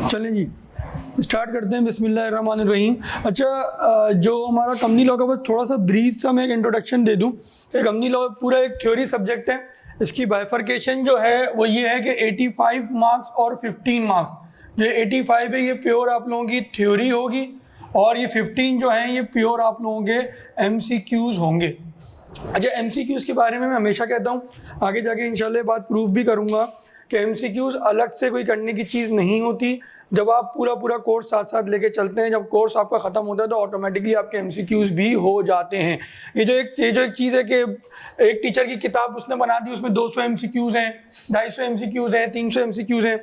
चलें जी, स्टार्ट करते हैं। बिस्मिल्लाहिर्रहमानिर्रहीम। अच्छा, जो हमारा कंपनी लॉ का बस थोड़ा सा ब्रीफ सा मैं एक इंट्रोडक्शन दे दूं कि कंपनी लॉ पूरा एक थ्योरी सब्जेक्ट है। इसकी बाइफर्केशन जो है वो ये है कि 85 मार्क्स और 15 मार्क्स। जो 85 है ये प्योर आप लोगों की थ्योरी होगी और ये 15 जो है ये प्योर आप लोगों के MCQs होंगे। अच्छा, MCQs के बारे में मैं हमेशा कहता हूँ, आगे जाके इंशाल्लाह बात प्रूफ भी करूँगा कि MCQs अलग से कोई करने की चीज़ नहीं होती। जब आप पूरा कोर्स साथ साथ लेके चलते हैं, जब कोर्स आपका ख़त्म होता है तो ऑटोमेटिकली आपके MCQs भी हो जाते हैं। ये जो एक चीज़ है कि एक टीचर की किताब उसने बना दी, उसमें 200 MCQs हैं, 250 MCQs हैं, 300 MCQs हैं।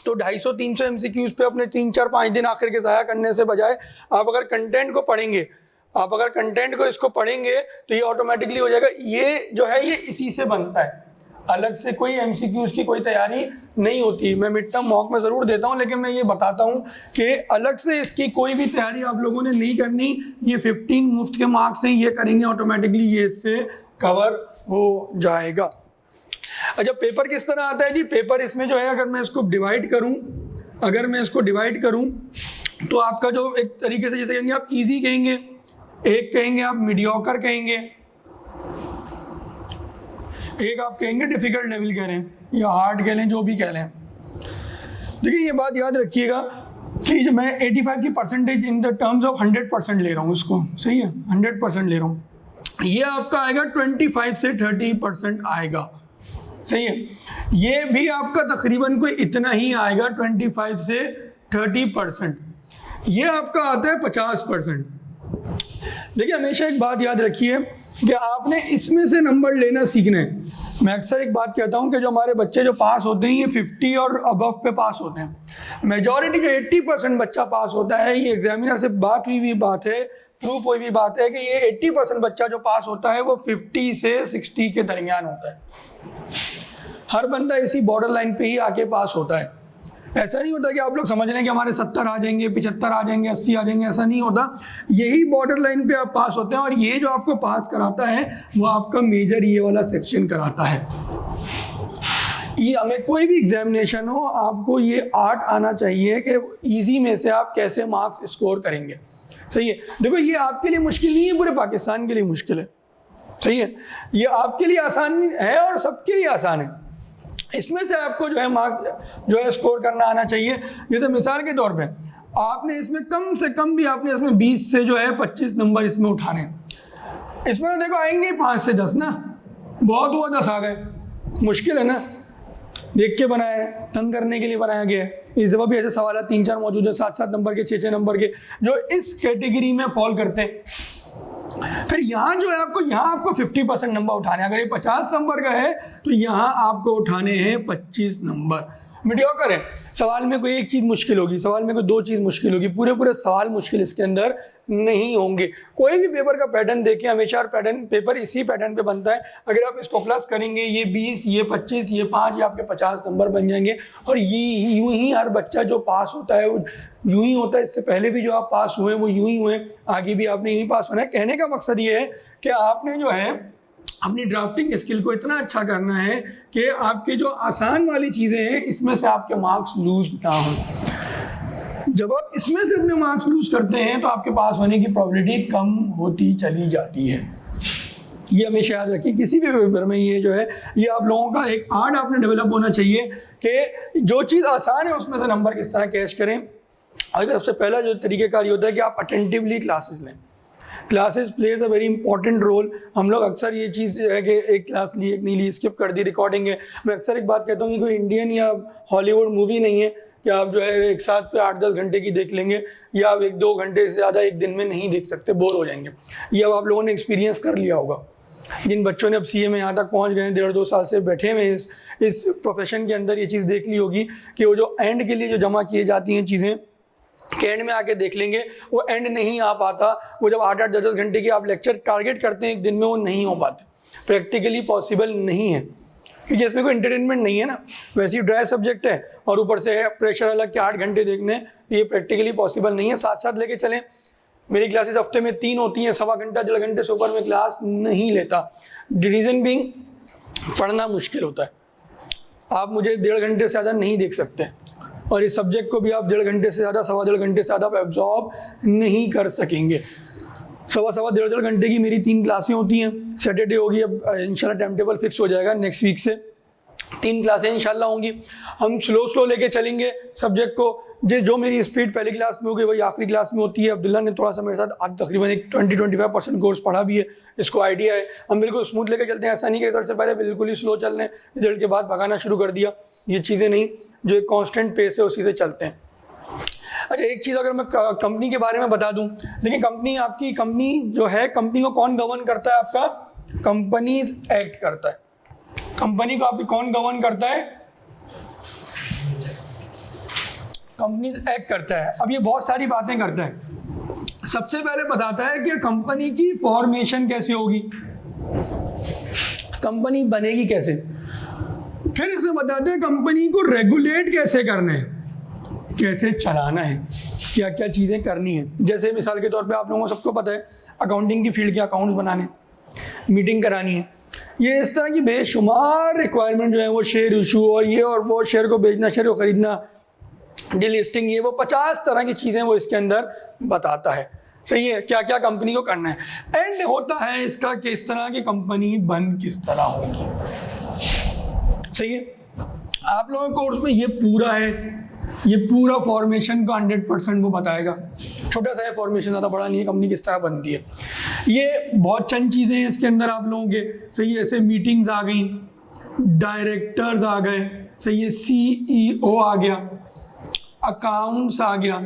तो 250-300 MCQs पे अपने 3-4-5 दिन आखिर के ज़ाया करने से बजाय आप अगर कंटेंट को पढ़ेंगे, आप अगर कंटेंट को इसको पढ़ेंगे तो ये ऑटोमेटिकली हो जाएगा। ये जो है ये इसी से बनता है, अलग से कोई MCQs की कोई तैयारी नहीं होती। मैं मिड टर्म मॉक में ज़रूर देता हूँ, लेकिन मैं ये बताता हूँ कि अलग से इसकी कोई भी तैयारी आप लोगों ने नहीं करनी। ये 15 मुफ्त के मार्क्स हैं, ये करेंगे ऑटोमेटिकली ये इससे कवर हो जाएगा। अच्छा, पेपर किस तरह आता है जी? पेपर इसमें जो है अगर मैं इसको डिवाइड करूँ तो आपका जो एक तरीके से जैसे कहेंगे आप ईजी कहेंगे, एक कहेंगे आप मीडियोकर कहेंगे, एक आप कहेंगे डिफिकल्ट लेवल कह रहे हैं या हार्ड कह लें, जो भी कह लें। देखिए ये बात याद रखिएगा कि जो मैं 85 की percentage in the terms of 100% ले रहा हूँ, इसको सही है 100% ले रहा हूँ, ये आपका आएगा 25 से 30% आएगा, सही है। ये भी आपका तकरीबन कोई इतना ही आएगा 25 से 30%। ये आपका आता है 50%। देखिए हमेशा एक बात याद रखिए कि आपने इसमें से नंबर लेना सीखना है। मैं अक्सर एक बात कहता हूं कि जो हमारे बच्चे जो पास होते हैं ये 50 और अबव पे पास होते हैं। मेजॉरिटी जो 80% बच्चा पास होता है, ये एग्जामिनर से बात हुई बात है, प्रूफ हुई भी बात है कि ये 80% बच्चा जो पास होता है वो 50 से 60 के दरमियान होता है। हर बंदा इसी बॉर्डर लाइन पे ही आके पास होता है। ऐसा नहीं होता कि आप लोग समझ रहे हैं कि हमारे 70 आ जाएंगे, 75 आ जाएंगे, 80 आ जाएंगे, ऐसा नहीं होता। यही बॉर्डर लाइन पे आप पास होते हैं और ये जो आपको पास कराता है वो आपका मेजर ये वाला सेक्शन कराता है। ये हमें कोई भी एग्जामिनेशन हो, आपको ये आर्ट आना चाहिए कि इजी में से आप कैसे मार्क्स स्कोर करेंगे, सही है। देखो ये आपके लिए मुश्किल नहीं है, पूरे पाकिस्तान के लिए मुश्किल है, सही है। ये आपके लिए आसान है और सबके लिए आसान है। इसमें से आपको जो है मार्क्स जो है स्कोर करना आना चाहिए। ये तो मिसाल के तौर पे आपने इसमें कम से कम भी आपने इसमें 20 से जो है 25 नंबर इसमें उठाने। इसमें तो देखो आएंगे 5 से 10 ना, बहुत हुआ 10 आ गए, मुश्किल है ना। देख के बनाया है, तंग करने के लिए बनाया गया है। इस दफ़ा भी ऐसे सवाल 3-4 मौजूद है, 7-7 नंबर के, 6-6 नंबर के, जो इस कैटेगरी में फॉल करते हैं। फिर यहाँ जो है यहाँ आपको 50% नंबर उठाने, अगर ये 50 नंबर का है तो यहाँ आपको उठाने हैं 25 नंबर। मीडियोकर है, सवाल में कोई एक चीज़ मुश्किल होगी, सवाल में कोई 2 चीज़ मुश्किल होगी, पूरे सवाल मुश्किल इसके अंदर नहीं होंगे। कोई भी पेपर का पैटर्न देखें, हमेशा पेपर इसी पैटर्न पे बनता है। अगर आप इसको प्लस करेंगे, ये 20, ये 25, ये 5, ये आपके 50 नंबर बन जाएंगे। और ये यूं ही हर बच्चा जो पास होता है वो यूं ही होता है। इससे पहले भी जो आप पास हुए वो यूं ही हुए, आगे भी आपने यूं ही पास होना है। कहने का मकसद ये है कि आपने जो है अपनी ड्राफ्टिंग स्किल को इतना अच्छा करना है कि आपके जो आसान वाली चीज़ें हैं इसमें से आपके मार्क्स लूज ना हो। जब आप इसमें से अपने मार्क्स लूज करते हैं तो आपके पास होने की प्रोबेबिलिटी कम होती चली जाती है। ये हमेशा याद रखिए, किसी भी पेपर में ये जो है ये आप लोगों का एक आर्ट आपने डेवलप होना चाहिए कि जो चीज़ आसान है उसमें से नंबर किस तरह कैच करें। और सबसे पहला जो तरीक़ेकार ये होता है कि आप अटेंटिवली क्लासेस लें। Classes plays a very important role. हम लोग अक्सर ये चीज़ है कि एक क्लास ली, एक नहीं ली, स्किप कर दी, रिकॉर्डिंग है। मैं अक्सर एक बात कहता हूँ कि कोई इंडियन या हॉलीवुड मूवी नहीं है कि आप जो है एक साथ पे 8-10 घंटे की देख लेंगे, या आप 1-2 घंटे से ज़्यादा एक दिन में नहीं देख सकते, बोर हो जाएंगे। ये अब आप लोगों ने एक्सपीरियंस कर लिया होगा। जिन बच्चों ने अब CA में यहाँ तक पहुँच गए, 1.5-2 साल से बैठे हुए इस प्रोफेशन के अंदर, ये चीज़ देख ली होगी कि वो जो एंड के लिए जो जमा किए जाती हैं चीज़ें के एंड में आके देख लेंगे, वो एंड नहीं आ पाता। वो जब 8-8, 10-10 घंटे की आप लेक्चर टारगेट करते हैं एक दिन में, वो नहीं हो पाते, प्रैक्टिकली पॉसिबल नहीं है, क्योंकि इसमें कोई एंटरटेनमेंट नहीं है ना। वैसे ही ड्राई सब्जेक्ट है और ऊपर से प्रेशर अलग के 8 घंटे देखने, ये प्रैक्टिकली पॉसिबल नहीं है। साथ साथ लेके चलें। मेरी क्लासेस हफ्ते में 3 होती हैं, 1.25 घंटा 1.5 घंटे से ऊपर में क्लास नहीं लेता। रीज़न बीइंग पढ़ना मुश्किल होता है, आप मुझे 1.5 घंटे से ज़्यादा नहीं देख सकते और इस सब्जेक्ट को भी आप 1.5 घंटे से ज़्यादा, 1.25 घंटे से ज़्यादा आप एब्जॉर्ब नहीं कर सकेंगे। 1.25 घंटे की मेरी 3 क्लासें होती हैं। सैटरडे होगी, अब इंशाल्लाह टाइम टेबल फिक्स हो जाएगा, नेक्स्ट वीक से 3 क्लासें इंशाल्लाह होंगी। हम स्लो लेके चलेंगे सब्जेक्ट को। जो मेरी स्पीड पहली क्लास में होगी वही आखिरी क्लास में होती है। अब्दुल्ला ने थोड़ा सा मेरे साथ आज तकरीबन एक 20-25% कोर्स पढ़ा भी है, इसको आइडिया है। हम बिल्कुल स्मूथ लेके चलते हैं, ऐसा नहीं कि रिजल्ट से पहले बिल्कुल ही स्लो चल रहे हैं, रिजल्ट के बाद भगाना शुरू कर दिया, ये चीज़ें नहीं। जो एक कॉन्स्टेंट पेस है उसी से चलते हैं। अच्छा, एक चीज़ अगर मैं कंपनी के बारे में बता दूं, देखिए आपकी कंपनी जो है, कंपनी को कौन गवर्न करता है? आपका कंपनीज एक्ट करता है। कंपनी को आपकी कौन गवर्न करता है? कंपनीज एक्ट करता है। अब ये बहुत सारी बातें करता है। सबसे पहले बताता है कि कंपनी की फॉर्मेशन कैसे होगी, कंपनी बनेगी कैसे। फिर इसमें बताते हैं कंपनी को रेगुलेट कैसे करना है, कैसे चलाना है, क्या क्या चीज़ें करनी है। जैसे मिसाल के तौर पे आप लोगों को सबको पता है अकाउंटिंग की फील्ड के अकाउंट्स बनाने, मीटिंग करानी है, ये इस तरह की बेशुमार रिक्वायरमेंट जो है वो शेयर इशू और ये और वो, शेयर को बेचना, शेयर को खरीदना, डिलिस्टिंग, ये वो 50 तरह की चीज़ें वो इसके अंदर बताता है। सही है, क्या क्या कंपनी को करना है। एंड होता है इसका कि इस तरह की कंपनी बंद किस तरह होगी। सही है, आप लोगों के कोर्स में ये पूरा है, ये पूरा फॉर्मेशन का 100% वो बताएगा। छोटा सा है फॉर्मेशन, ज़्यादा बड़ा नहीं है, कंपनी किस तरह बनती है। ये बहुत चंद चीज़ें हैं इसके अंदर आप लोगों के। सही है, ऐसे मीटिंग्स आ गई, डायरेक्टर्स आ गए, सही है, CEO आ गया, अकाउंट्स आ गया,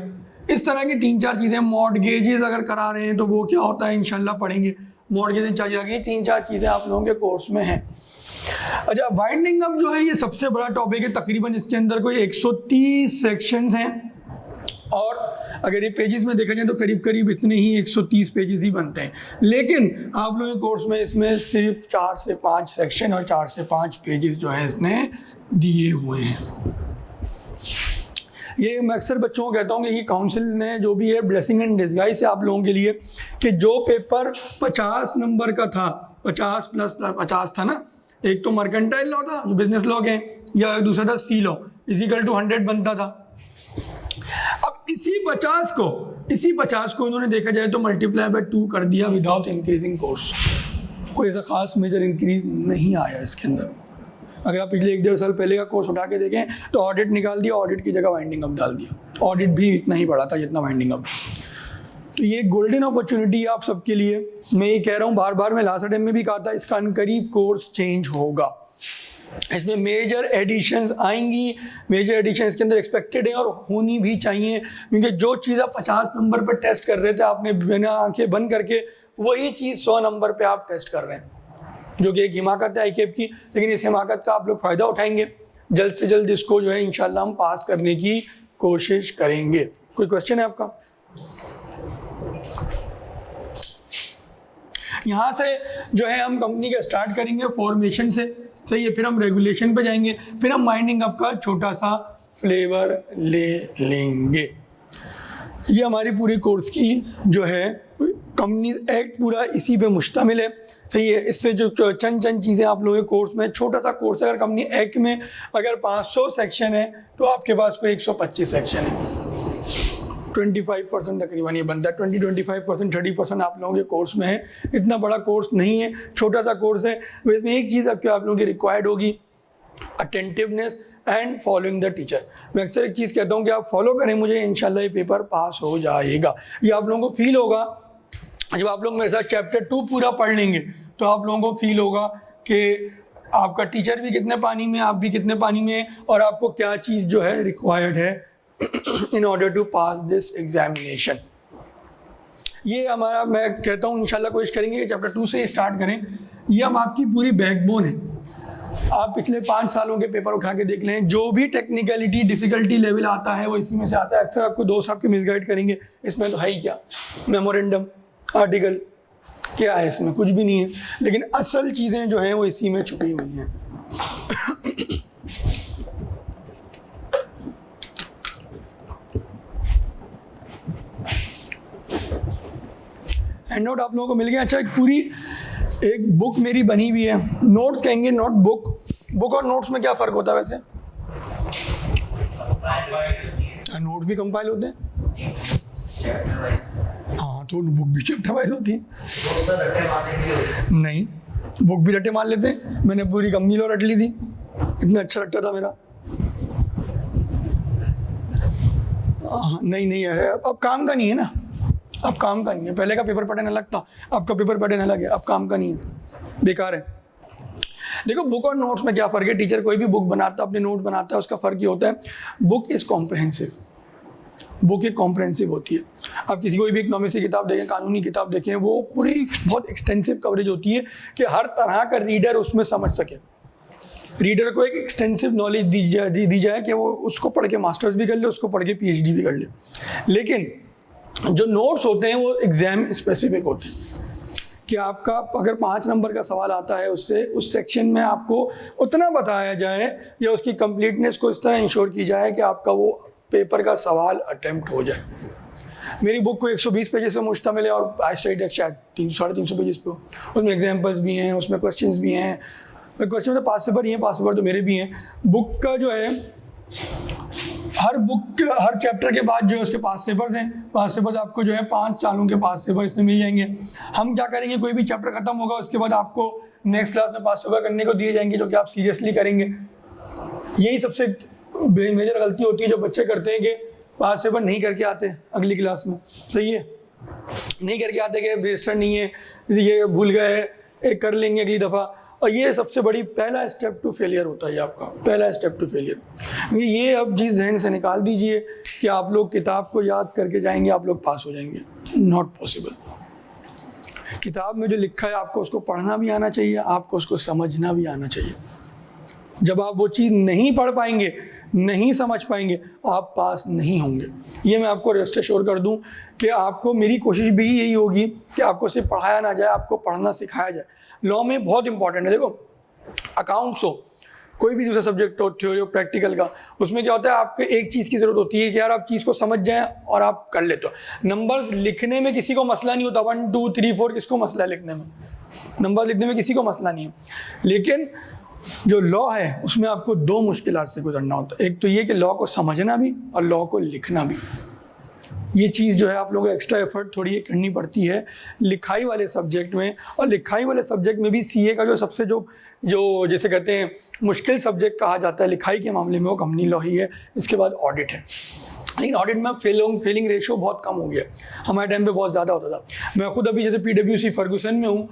इस तरह की 3-4 चीज़ें। मॉर्टगेजेस अगर करा रहे हैं तो वो क्या होता है इंशाल्लाह पढ़ेंगे। मॉर्टगेजेस चाहिए आ गई, 3-4 चीज़ें आप लोगों के कोर्स में हैं। अच्छा, वाइंडिंग अप जो है ये सबसे बड़ा टॉपिक है। तकरीबन इसके अंदर कोई 130 सेक्शंस हैं और अगर ये पेजेस में देखा जाए तो करीब करीब इतने ही 130 पेजेस ही बनते हैं। लेकिन आप लोगों के कोर्स में इसमें सिर्फ 4 से 5 सेक्शन और 4 से 5 पेजेस जो है इसने दिए हुए हैं। ये मैं अक्सर बच्चों को कहता हूँ कि ये काउंसिल ने जो भी है ब्लेसिंग एंड डिस्गाइज है आप लोगों के लिए, कि जो पेपर 50 नंबर का था, 50 प्लस 50 था ना, एक तो मर्केंटाइल लॉ था जो बिजनेस लॉ के, या दूसरा था C लॉ, इजिकल टू 100 बनता था। अब इसी 50 को इन्होंने देखा जाए तो मल्टीप्लाई बाय 2 कर दिया विदाउट इंक्रीजिंग कोर्स। कोई ऐसा खास मेजर इंक्रीज नहीं आया इसके अंदर। अगर आप पिछले 1-1.5 साल पहले का कोर्स उठा के देखें तो ऑडिट निकाल दिया, ऑडिट की जगह वाइंडिंग अप डाल दिया। ऑडिट भी इतना ही बड़ा था जितना वाइंडिंग अप। तो ये गोल्डन अपॉर्चुनिटी है आप सबके लिए। मैं ये कह रहा हूँ बार बार, मैं लास्ट टाइम में भी कहा था, इसका अनकरीब कोर्स चेंज होगा। इसमें मेजर एडिशंस आएंगी, मेजर एडिशन इसके अंदर एक्सपेक्टेड है और होनी भी चाहिए, क्योंकि जो चीज़ आप 50 नंबर पर टेस्ट कर रहे थे आपने बिना आंखें बंद करके, वही चीज़ 100 नंबर पे आप टेस्ट कर रहे हैं, जो कि एक हिमाकत है ICAP की। लेकिन इस हिमाकत का आप लोग फ़ायदा उठाएंगे, जल्द से जल्द इसको जो है इंशाल्लाह हम पास करने की कोशिश करेंगे। कोई क्वेश्चन है आपका? यहाँ से जो है हम कंपनी का स्टार्ट करेंगे फॉर्मेशन से, सही है, फिर हम रेगुलेशन पे जाएंगे, फिर हम वाइंडिंग अप का छोटा सा फ्लेवर ले लेंगे। ये हमारी पूरी कोर्स की जो है कंपनीज एक्ट पूरा इसी पे मुश्तमिल है, सही है। इससे जो चंद चीज़ें आप लोगों के कोर्स में, छोटा सा कोर्स है, अगर कंपनी एक्ट में अगर 500 सेक्शन है तो आपके पास कोई 125 सेक्शन है। 25% तकरीबन ये बनता है, 20-25%, 30% आप लोगों के कोर्स में है। इतना बड़ा कोर्स नहीं है, छोटा सा कोर्स है। इसमें एक चीज़ आप लोगों की रिक्वायर्ड होगी, attentiveness and following the teacher. मैं अक्सर एक चीज़ कहता हूँ कि आप फॉलो करें मुझे, इंशाल्लाह ये पेपर पास हो जाएगा। ये आप लोगों को फील होगा जब आप लोग मेरे साथ चैप्टर 2 पूरा पढ़ लेंगे, तो आप लोगों को फील होगा कि आपका टीचर भी कितने पानी में, आप भी कितने पानी में, और आपको क्या चीज़ जो है रिक्वायर्ड है in order to pass this examination। ये हमारा, मैं कहता हूँ इंशाल्लाह कोशिश करेंगे कि चैप्टर 2 से स्टार्ट करें। ये हम आपकी पूरी बैकबोन है। आप पिछले 5 सालों के पेपर उठा के देख लें, जो भी टेक्निकलिटी डिफिकल्टी लेवल आता है वो इसी में से आता है। अक्सर आपको दोस्त आपके मिसगाइड करेंगे, इसमें तो है ही क्या, मेमोरेंडम, आर्टिकल, क्या है इसमें, कुछ भी नहीं है। लेकिन असल चीज़ें जो हैं वो इसी में छुपी हुई हैं। हैंड आउट आप लोगों को मिल गया। अच्छा, एक पूरी एक बुक मेरी बनी हुई है, नोट्स कहेंगे, नोट बुक। बुक और नोट्स में क्या फ़र्क होता है वैसे? नोट भी कंपाइल होते हैं। हाँ तो बुक भी चैप्टर वाइज होती है। नहीं, बुक भी रट्टे मार लेते हैं। मैंने पूरी कम्मी लो रट ली थी, इतना अच्छा रट्टा था मेरा। नहीं है, अब काम का नहीं है ना, अब काम का नहीं है। पहले का पेपर पैटर्न अलग था, अब का पेपर पैटर्न अलग है, अब काम का नहीं है, बेकार है। देखो बुक और नोट्स में क्या फ़र्क है। टीचर कोई भी बुक बनाता है, अपने नोट बनाता है, उसका फ़र्क ये होता है, बुक इज़ कॉम्प्रहेंसिव, बुक एक कॉम्प्रहेंसिव होती है। आप किसी कोई भी इकोनॉमिक्स की किताब देखें, कानूनी किताब देखें, वो पूरी बहुत एक्सटेंसिव कवरेज होती है कि हर तरह का रीडर उसमें समझ सके। रीडर को एक एक्सटेंसिव नॉलेज दी जाए कि वो उसको पढ़ के मास्टर्स भी कर ले, उसको पढ़ के PhD भी कर ले। लेकिन जो नोट्स होते हैं वो एग्जाम स्पेसिफिक होते हैं कि आपका अगर 5 नंबर का सवाल आता है, उससे उस सेक्शन में आपको उतना बताया जाए या उसकी कंप्लीटनेस को इस तरह इंश्योर की जाए कि आपका वो पेपर का सवाल अटेम्प्ट हो जाए। मेरी बुक को 120 पेजेस पे मुश्तमिल है और आई स्टडी टेक्स्ट शायद 300-350 पेजेस पे हो। उसमें एग्जाम्पल्स भी हैं, उसमें क्वेश्चंस भी हैं। क्वेश्चन तो पास पेपर ही हैं, पास पेपर तो मेरे भी हैं। बुक का जो है हर चैप्टर के बाद जो है उसके पास पेपर्स हैं। पास पेपर्स आपको जो है 5 सालों के पास पेपर इसमें मिल जाएंगे। हम क्या करेंगे, कोई भी चैप्टर खत्म होगा उसके बाद आपको नेक्स्ट क्लास में पास पेपर करने को दिए जाएंगे, जो कि आप सीरियसली करेंगे। यही सबसे मेजर गलती होती है जो बच्चे करते हैं कि पास पेपर नहीं करके आते अगली क्लास में। सही है, नहीं करके आते कि रजिस्टर नहीं है, ये भूल गए, एक कर लेंगे अगली दफ़ा। और ये सबसे बड़ी पहला स्टेप टू फेलियर होता है आपका, पहला स्टेप टू फेलियर। ये अब चीज़ जहन से निकाल दीजिए कि आप लोग किताब को याद करके जाएंगे, आप लोग पास हो जाएंगे। Not possible. किताब में जो लिखा है आपको उसको पढ़ना भी आना चाहिए, आपको उसको समझना भी आना चाहिए। जब आप वो चीज़ नहीं पढ़ पाएंगे, नहीं समझ पाएंगे, आप पास नहीं होंगे। ये मैं आपको रेस्ट एश्योर कर दूं कि आपको मेरी कोशिश भी यही होगी कि आपको सिर्फ पढ़ाया ना जाए, आपको पढ़ना सिखाया जाए। लॉ में बहुत इंपॉर्टेंट है। देखो अकाउंट्स हो, कोई भी दूसरा सब्जेक्ट हो, थ्योरी हो, प्रैक्टिकल का, उसमें क्या होता है, आपको एक चीज़ की ज़रूरत होती है कि यार आप चीज़ को समझ जाएं और आप कर लेते हो। नंबर्स लिखने में किसी को मसला नहीं होता, 1 2 3 4 किसको मसला है लिखने में? नंबर लिखने में किसी को मसला नहीं है। लेकिन जो लॉ है उसमें आपको 2 मुश्किलात से गुजरना होता है। एक तो ये कि लॉ को समझना भी और लॉ को लिखना भी। ये चीज़ जो है आप लोगों को एक्स्ट्रा एफर्ट थोड़ी ये करनी पड़ती है लिखाई वाले सब्जेक्ट में। और लिखाई वाले सब्जेक्ट में भी सीए का जो सबसे जो जैसे कहते हैं मुश्किल सब्जेक्ट कहा जाता है लिखाई के मामले में, वो कंपनी लॉ ही है। इसके बाद ऑडिट है। लेकिन ऑडिट में फेलिंग रेशियो बहुत कम हो गया। हमारे टाइम पे बहुत ज़्यादा होता था। मैं खुद अभी जैसे PwC फर्गूसन में हूँ,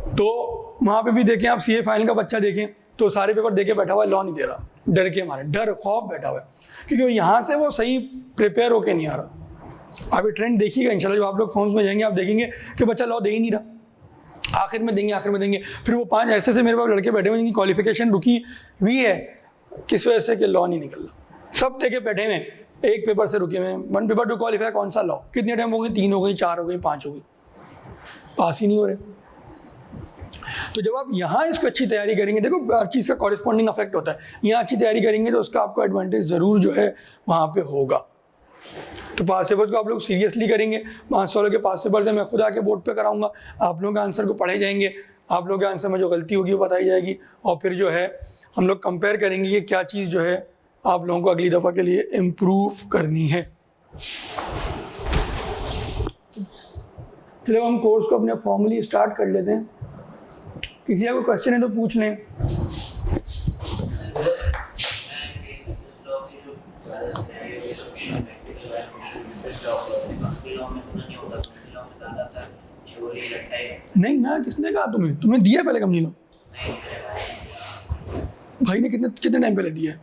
तो वहाँ पे भी देखें आप, CA फाइनल का बच्चा देखें तो सारे पेपर दे के बैठा हुआ है, लॉ नहीं दे रहा, डर के मारे, डर खौफ बैठा हुआ है, क्योंकि यहाँ से वो सही प्रिपेयर होके नहीं आ रहा। आप ये ट्रेंड देखिएगा इंशाल्लाह, जब आप लोग फॉर्म्स में जाएंगे आप देखेंगे कि बच्चा लॉ दे ही नहीं रहा। आखिर में देंगे। फिर वो 5 ऐसे मेरे पास लड़के बैठे हुए जिनकी क्वालिफिकेशन रुकी हुई है, किस वजह से कि लॉ नहीं निकल रहा। सब देखे बैठे हुए, एक पेपर से रुके हुए, 1 पेपर टू क्वालिफाई, कौन सा लॉ? कितने टाइम हो गए? 3 हो गई, 4 हो गई, 5 हो गई, पास ही नहीं हो रहे। तो जब आप यहाँ इसको अच्छी तैयारी करेंगे, देखो हर चीज़ का कॉरेस्पॉन्डिंग अफेक्ट होता है, यहाँ अच्छी तैयारी करेंगे तो उसका आपको एडवांटेज ज़रूर जो है वहाँ पे होगा। तो पास पेपर्स को आप लोग सीरियसली करेंगे। 5 सालों के पास पेपर से मैं खुद आके बोर्ड पे कराऊंगा, आप लोगों के आंसर को पढ़े जाएंगे, आप लोगों के आंसर में जो गलती होगी वो बताई जाएगी, और फिर जो है हम लोग कंपेयर करेंगे कि क्या चीज़ जो है आप लोगों को अगली दफ़ा के लिए इम्प्रूव करनी है। चलो हम कोर्स को अपने फॉर्मली स्टार्ट कर लेते हैं। किसी का कोई क्वेश्चन है तो पूछ लें। नहीं ना, किसने कहा तुम्हें दिया पहले कंपनी लो? भाई ने कितने टाइम पहले दिया?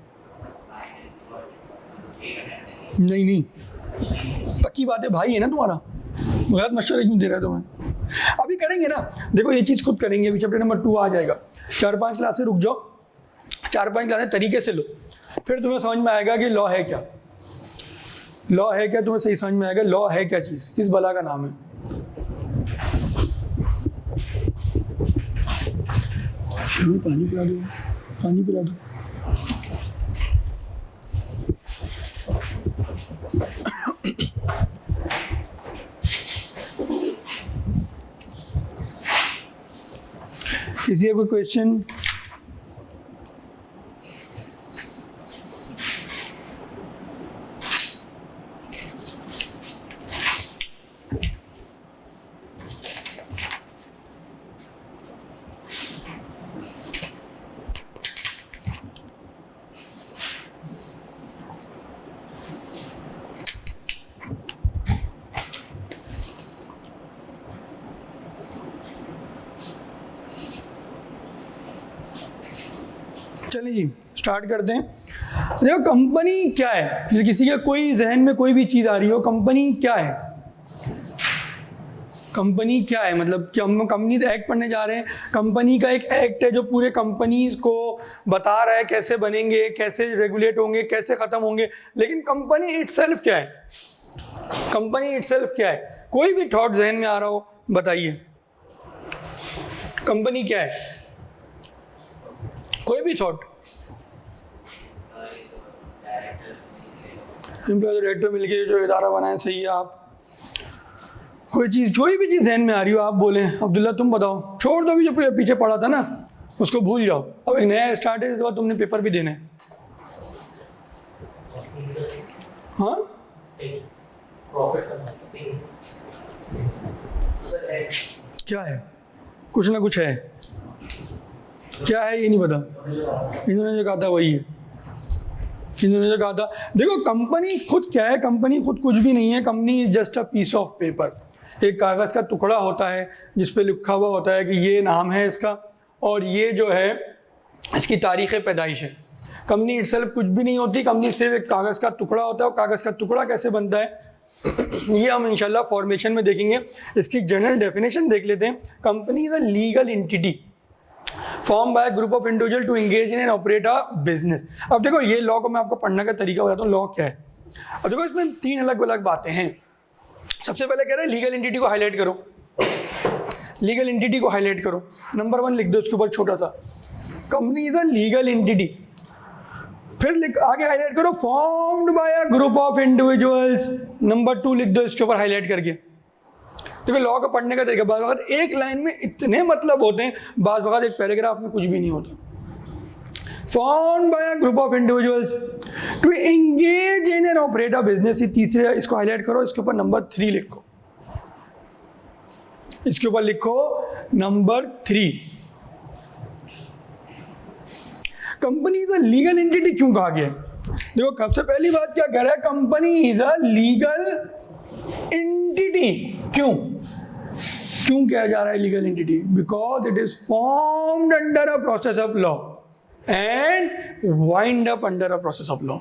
नहीं पक्की बात है, भाई है ना तुम्हारा, गलत मशवरे क्यों दे रहा है तुम्हें? अभी करेंगे ना, देखो ये चीज़ खुद करेंगे। अभी चैप्टर नंबर 2 आ जाएगा, 4-5 क्लासें रुक जाओ, 4-5 क्लासें तरीके से लो, फिर तुम्हें समझ में आएगा कि लॉ है क्या, लॉ है क्या, तुम्हें सही समझ में आएगा लॉ है क्या चीज़, किस बला का नाम है। पानी पिला दो, पानी पिला दो। किसी का कोई क्वेश्चन? चलिए जी स्टार्ट करते हैं। देखो कंपनी क्या है, जैसे किसी के कोई जहन में कोई भी चीज़ आ रही हो, कंपनी क्या है? कंपनी क्या है मतलब कि हम कंपनी एक्ट पढ़ने जा रहे हैं। कंपनी का एक एक्ट है जो पूरे कंपनीज को बता रहा है कैसे बनेंगे, कैसे रेगुलेट होंगे, कैसे ख़त्म होंगे। लेकिन कंपनी इटसेल्फ क्या है? कंपनी इटसेल्फ क्या है? कोई भी थॉट जहन में आ रहा हो बताइए, कंपनी क्या है? कोई भी थॉट। एम्प्लॉय डायरेक्टर मिलके जो इदारा बनाए, सही है। आप कोई चीज़, कोई भी चीज़ जहन में आ रही हो आप बोलें। अब्दुल्ला तुम बताओ, छोड़ दो भी जो पीछे पड़ा था ना उसको भूल जाओ, अब एक नया स्टार्ट है, इस बार तुमने पेपर भी देना है। हाँ क्या है? कुछ ना कुछ है, क्या है ये नहीं पता। इन्होंने जो कहा था वही है, इन्होंने जो कहा था। देखो कंपनी खुद क्या है? कंपनी खुद कुछ भी नहीं है। Company is just a piece of paper, एक कागज़ का टुकड़ा होता है जिस पे लिखा हुआ होता है कि ये नाम है इसका और ये जो है इसकी तारीख़ पैदाइश है। कंपनी इटसेल्फ कुछ भी नहीं होती, कंपनी सिर्फ एक कागज़ का टुकड़ा होता है। और कागज़ का टुकड़ा कैसे बनता है ये हम इंशाल्लाह फॉर्मेशन में देखेंगे। इसकी जनरल डेफिनेशन देख लेते हैं। Company is a legal entity form by group of individual to engage in and operate a business. अब देखो ये लॉ को मैं आपको पढ़ने का तरीका बताता हूँ, लॉ क्या है। अब देखो इसमें तीन अलग अलग बातें हैं। सबसे पहले कह रहे हैं लीगल एंटिटी को हाईलाइट करो, लीगल एंटिटी को हाईलाइट करो। नंबर 1 लिख दो उसके ऊपर छोटा सा, company is a legal entity. फिर आगे हाईलाइट करो formed by a group of individuals. Number 2 लिख दो इसके ऊपर हाईलाइट करके। देखो लॉ को पढ़ने का तरीका, बाज़ वक़्त एक लाइन में इतने मतलब होते हैं, बाज़ वक़्त एक पैराग्राफ में कुछ भी नहीं होता। Formed by a group of individuals to engage in and operate a business। ये तीसरे, इसको हाईलाइट करो, इसके ऊपर नंबर 3 लिखो, इसके ऊपर लिखो number 3। Company is a legal entity क्यों कहा गया? देखो सबसे पहली बात क्या कह रहा है, company is a legal entity. क्यों कहा जा रहा है legal entity? Because it is formed under a process of law and wind up under a process of law.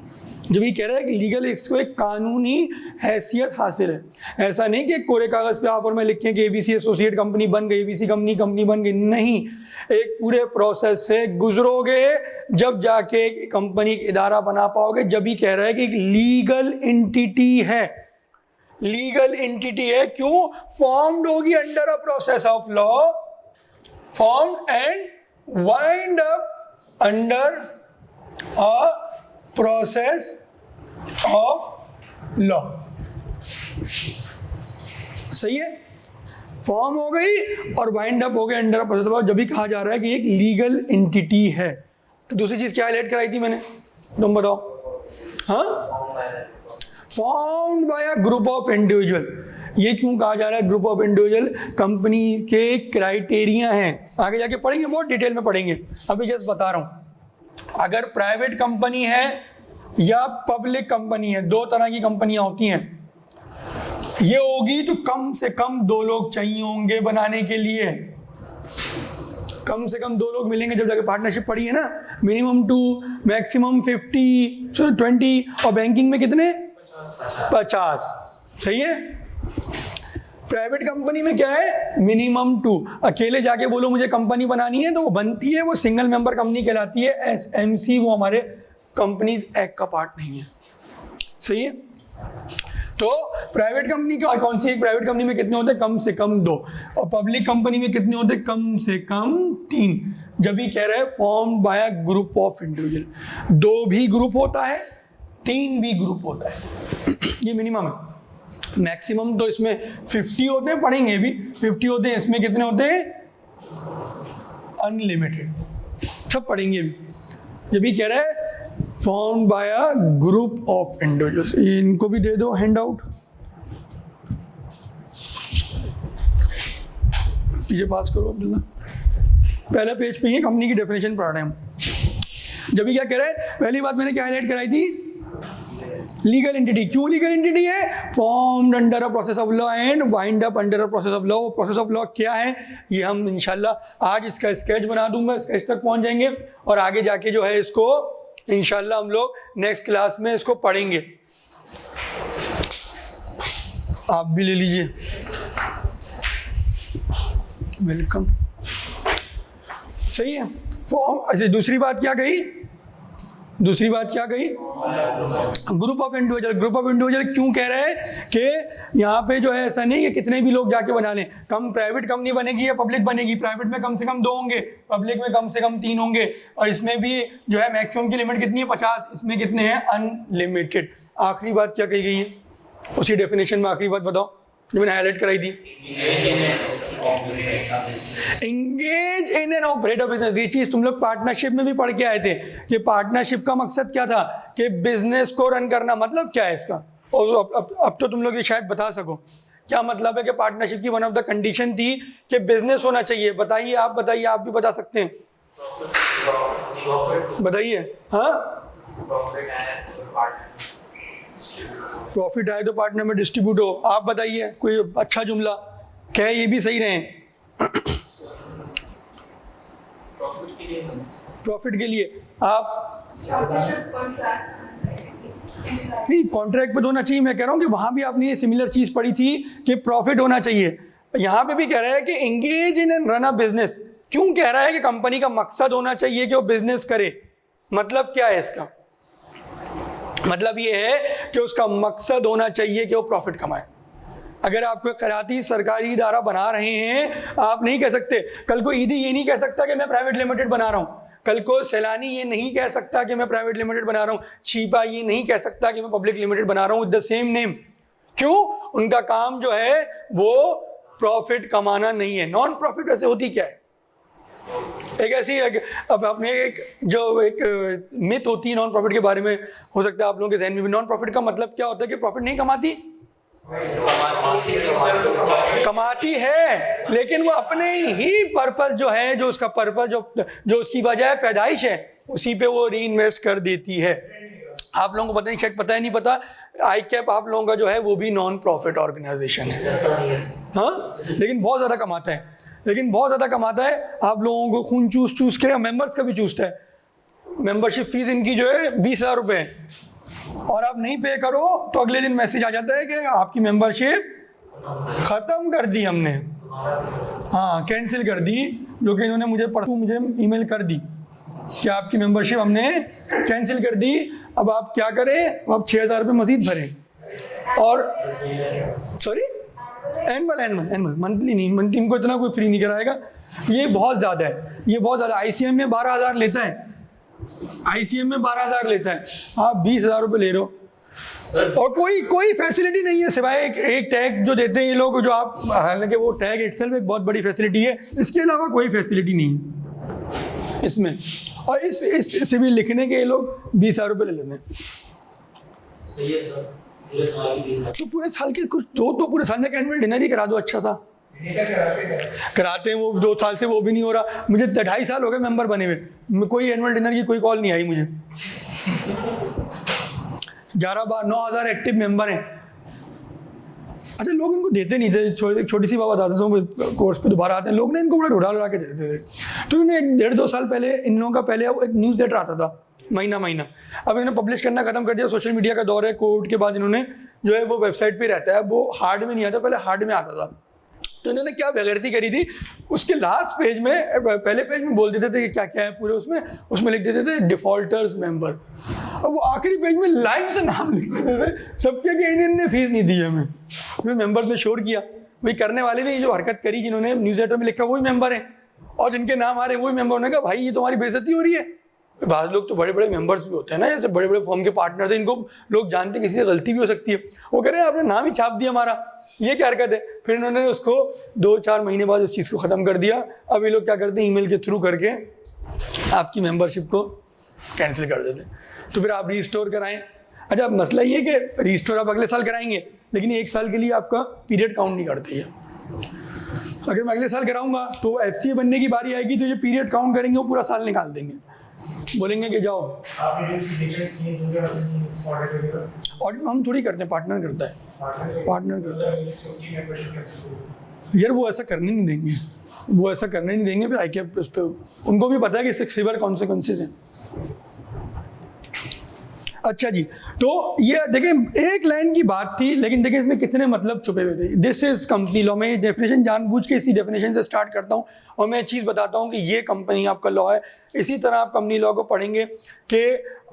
जब ये कह रहा है कि लीगल, इसको एक कानूनी हैसियत हासिल है। ऐसा नहीं कि कोरे कागज पे आप और मैं लिखें कि एबीसी एसोसिएट कंपनी बन गई, एबीसी कंपनी बन गई, नहीं। एक पूरे प्रोसेस से गुजरोगे जब जाके कंपनी इदारा बना पाओगे। जब ही कह रहा है कि एक लीगल एंटिटी है, लीगल एंटिटी है। क्यों? फॉर्म्ड होगी under a process of law, formed and wind up under a process of law. सही है? फॉर्म हो गई और वाइंड अप हो गए under a process of law. जब भी कहा जा रहा है कि एक लीगल एंटिटी है। तो दूसरी चीज क्या हाईलाइट कराई थी मैंने, तुम बताओ? हाँ, formed by a group of individual. ये क्यों कहा जा रहा है ग्रुप ऑफ इंडिविजुअल? कंपनी के क्राइटेरिया हैं, आगे जाके पढ़ेंगे, बहुत डिटेल में पढ़ेंगे, अभी जस्ट बता रहा हूं। अगर प्राइवेट कंपनी है या पब्लिक कंपनी है, दो तरह की कंपनियां होती हैं। ये होगी तो कम से कम 2 लोग चाहिए होंगे बनाने के लिए, कम से कम 2 लोग मिलेंगे। जब जाके पार्टनरशिप पड़ी है ना, मिनिमम 2 मैक्सिमम 50 20, और बैंकिंग में कितने? 50। सही है? प्राइवेट कंपनी में क्या है? मिनिमम 2। अकेले जाके बोलो मुझे कंपनी बनानी है तो वो बनती है, वो सिंगल मेंबर कंपनी कहलाती है, एसएमसी। वो हमारे कंपनीज एक्ट का पार्ट नहीं है। सही है? तो प्राइवेट कंपनी का कौन सी? प्राइवेट कंपनी में कितने होते हैं? कम से कम 2। और पब्लिक कंपनी में कितने होते हैं? कम से कम 3। जब भी कह रहे हैं form by a group of individual, 2 भी ग्रुप होता है, 3 भी ग्रुप होता है। ये मिनिमम है। मैक्सिमम तो इसमें 50 होते हैं, पढ़ेंगे भी 50 होते हैं। इसमें कितने होते हैं? अनलिमिटेड, सब पढ़ेंगे भी। जब भी कह रहे हैं formed by a group of individuals. इनको भी दे दो हैंड आउट, पीछे पास करो अब्दुल्ला। पहले पेज पे ही कंपनी की डेफिनेशन पढ़ रहे हैं हम। जब भी क्या कह रहे हैं, पहली बात मैंने क्या हाईलाइट कराई थी? Legal entity. क्यों लीगल एंटिटी है? Formed under a process of law and wind up under a process of law. Process of law क्या है ये हम इंशाल्लाह आज इसका स्केच बना दूंगा, स्केच तक पहुंच जाएंगे और आगे जाके जो है इसको इंशाल्लाह हम लोग नेक्स्ट क्लास में इसको पढ़ेंगे। आप भी ले लीजिए, वेलकम। सही है। फॉर्म, अच्छा दूसरी बात क्या कही? दूसरी बात क्या कही? Group of individual. Group of individual क्यों कह रहे हैं कि यहाँ पे जो है ऐसा नहीं कि कितने भी लोग जाके बना लें। कम प्राइवेट कंपनी बनेगी या पब्लिक बनेगी? प्राइवेट में कम से कम 2 होंगे, पब्लिक में कम से कम 3 होंगे और इसमें भी जो है मैक्सिमम की लिमिट कितनी है? 50। इसमें कितने हैं? अनलिमिटेड। आखिरी बात क्या कही गई है उसी डेफिनेशन में? आखिरी बात बताओ जो मैंने हाईलाइट कराई थी। Engage in an operate of business. ये चीज तुम लोग पार्टनरशिप में भी पढ़ के आए थे कि पार्टनरशिप का मकसद क्या था? कि बिजनेस को रन करना। मतलब क्या है इसका? और अब तो तुम लोग ये शायद बता सको क्या मतलब है कि पार्टनरशिप की वन ऑफ द कंडीशन थी कि बिजनेस होना चाहिए। बताइए, आप बताइए, आप भी बता सकते हैं, बताइए। हाँ, प्रॉफिट आए तो पार्टनर में डिस्ट्रीब्यूट हो। आप बताइए कोई अच्छा जुमला, क्या ये भी सही रहे? प्रॉफिट के लिए आप नहीं, कॉन्ट्रैक्ट पे तो होना चाहिए। मैं कह रहा हूँ कि वहां भी आपने ये सिमिलर चीज पढ़ी थी कि प्रॉफिट होना चाहिए। यहाँ पे भी कह रहा है कि engage in and run a business. क्यों कह रहा है कि कंपनी का मकसद होना चाहिए कि वो बिजनेस करे? मतलब क्या है इसका? मतलब ये है कि उसका मकसद होना चाहिए कि वो प्रॉफिट कमाए। अगर आप कोई खैराती सरकारी इदारा बना रहे हैं, आप नहीं कह सकते, कल को ईदी ये नहीं कह सकता कि मैं प्राइवेट लिमिटेड बना रहा हूँ, कल को सैलानी ये नहीं कह सकता कि मैं प्राइवेट लिमिटेड बना रहा हूँ, छीपा ये नहीं कह सकता कि मैं पब्लिक लिमिटेड बना रहा हूँ विद द सेम नेम। क्यों? उनका काम जो है वो प्रॉफिट कमाना नहीं है। नॉन प्रॉफिट वैसे होती क्या है? एक ऐसी, अब आपने एक मिथ होती है नॉन प्रॉफिट के बारे में, हो सकता है आप लोगों के ध्यान में भी। नॉन प्रॉफिट का मतलब क्या होता है? कि प्रॉफिट नहीं कमाती, कमाती है लेकिन वो अपने ही पर्पस जो है, जो उसका पर्पस, जो उसकी वजह पैदाइश है, उसी पे वो री इन्वेस्ट कर देती है। आप लोगों को पता नहीं, शायद पता ही नहीं पता, आई कैप आप लोगों का जो है वो भी नॉन प्रॉफिट ऑर्गेनाइजेशन है। हाँ, लेकिन बहुत ज्यादा कमाता है, लेकिन बहुत ज़्यादा कमाता है। आप लोगों को खून चूस के मेंबर्स का भी चूसता है। मेंबरशिप फीस इनकी जो है 20,000 रुपये है और आप नहीं पे करो तो अगले दिन मैसेज आ जाता है कि आपकी मेंबरशिप ख़त्म कर दी हमने, हाँ कैंसिल कर दी, जो कि इन्होंने मुझे परसों मुझे ईमेल कर दी कि आपकी मेंबरशिप हमने कैंसिल कर दी। अब आप क्या करें? अब 6,000 रुपये मजीद भरें। और सॉरी, एनुअल मंथली नहीं, मंथली इनको इतना कोई फ्री नहीं कराएगा। ये बहुत ज़्यादा है, ये बहुत ज़्यादा। ICM में 12,000 लेता है, ICM में 12,000 लेता है, आप 20,000 रुपये ले रहे हो और कोई फैसिलिटी नहीं है सिवाय एक टैग जो देते हैं ये लोग, जो आप, हालांकि वो टैग इटसेल्फ एक बहुत बड़ी फैसिलिटी है, इसके अलावा कोई फैसिलिटी नहीं है इसमें। और इस सिविल लिखने के ये लोग 20,000 रुपये ले लेते हैं। सही है सर, तो पूरे साल के कुछ तो पूरे साल में एनुअल डिनर ही करा दो अच्छा सा। कराते हैं वो 2 साल से, वो भी नहीं हो रहा। मुझे 2.5 साल हो गए मेंबर बने हुए, कोई एनुअल डिनर की कोई कॉल नहीं आई मुझे। 9,000 एक्टिव मेंबर हैं। अच्छा, लोग इनको देते नहीं थे। छोटी सी बात बता देता हूँ, कोर्स पे दोबारा आते हैं लोग ना, इनको बड़ा उड़ा के देते थे। तो इन्होंने 1.5-2 साल पहले इन लोगों का पहले एक न्यूज़ लेटर आता था महीना। अब इन्होंने पब्लिश करना खत्म कर दिया, सोशल मीडिया का दौर है। कोविड के बाद इन्होंने जो है वो वेबसाइट पे रहता है, वो हार्ड में नहीं आता, पहले हार्ड में आता था। तो इन्होंने क्या बेगैरती करी थी, उसके लास्ट पेज में, पहले पेज में बोल देते थे कि क्या क्या है पूरे, उसमें लिख देते थे डिफॉल्टर्स मेंबर। अब वो आखिरी पेज में लाइन से नाम लिख देते थे सबके कि इन्होंने फीस नहीं दी हमें। फिर मेंबर्स ने शोर किया, वही करने वाले भी जो हरकत करी, जिन्होंने न्यूज़लेटर में लिखा वही मेंबर हैं और जिनके नाम आ रहे वही मेंबर। ने कहा भाई ये तुम्हारी बेइज्जती हो रही है। बाद लोग तो बड़े बड़े मेंबर्स भी होते हैं ना, जैसे बड़े बड़े फर्म के पार्टनर थे, इनको लोग जानते हैं किसी से गलती भी हो सकती है। वो कह रहे हैं आपने नाम ही छाप दिया हमारा, ये क्या हरकत है। फिर इन्होंने उसको 2-4 महीने बाद उस चीज़ को ख़त्म कर दिया। अब ये लोग क्या करते हैं, ईमेल के थ्रू करके आपकी मेंबरशिप को कैंसिल कर देते हैं। तो फिर आप रीस्टोर कराएं। अच्छा, मसला ये कि रीस्टोर आप अगले साल कराएंगे, लेकिन 1 साल के लिए आपका पीरियड काउंट नहीं करते हैं। अगर मैं अगले साल कराऊंगा तो FCA बनने की बारी आएगी तो ये पीरियड काउंट करेंगे, वो पूरा साल निकाल देंगे। बोलेंगे कि जाओ। आपने जो फीचर्स किए जो कि ऑडिट वगैरह और हम थोड़ी करते हैं, पार्टनर करता है, पार्टनर करता है। यार वो ऐसा करने नहीं देंगे, वो ऐसा करने नहीं देंगे। फिर ICAP उस पे उनको भी पता है कि इससे सिवियर कॉन्सिक्वेंसेज हैं। अच्छा जी, तो ये देखिए एक लाइन की बात थी, लेकिन देखिए इसमें कितने मतलब छुपे हुए थे। This is company law. मैं ये डेफिनेशन जानबूझ के इसी डेफिनेशन से स्टार्ट करता हूँ और मैं एक चीज़ बताता हूँ कि ये कंपनी आपका लॉ है। इसी तरह आप कंपनी लॉ को पढ़ेंगे कि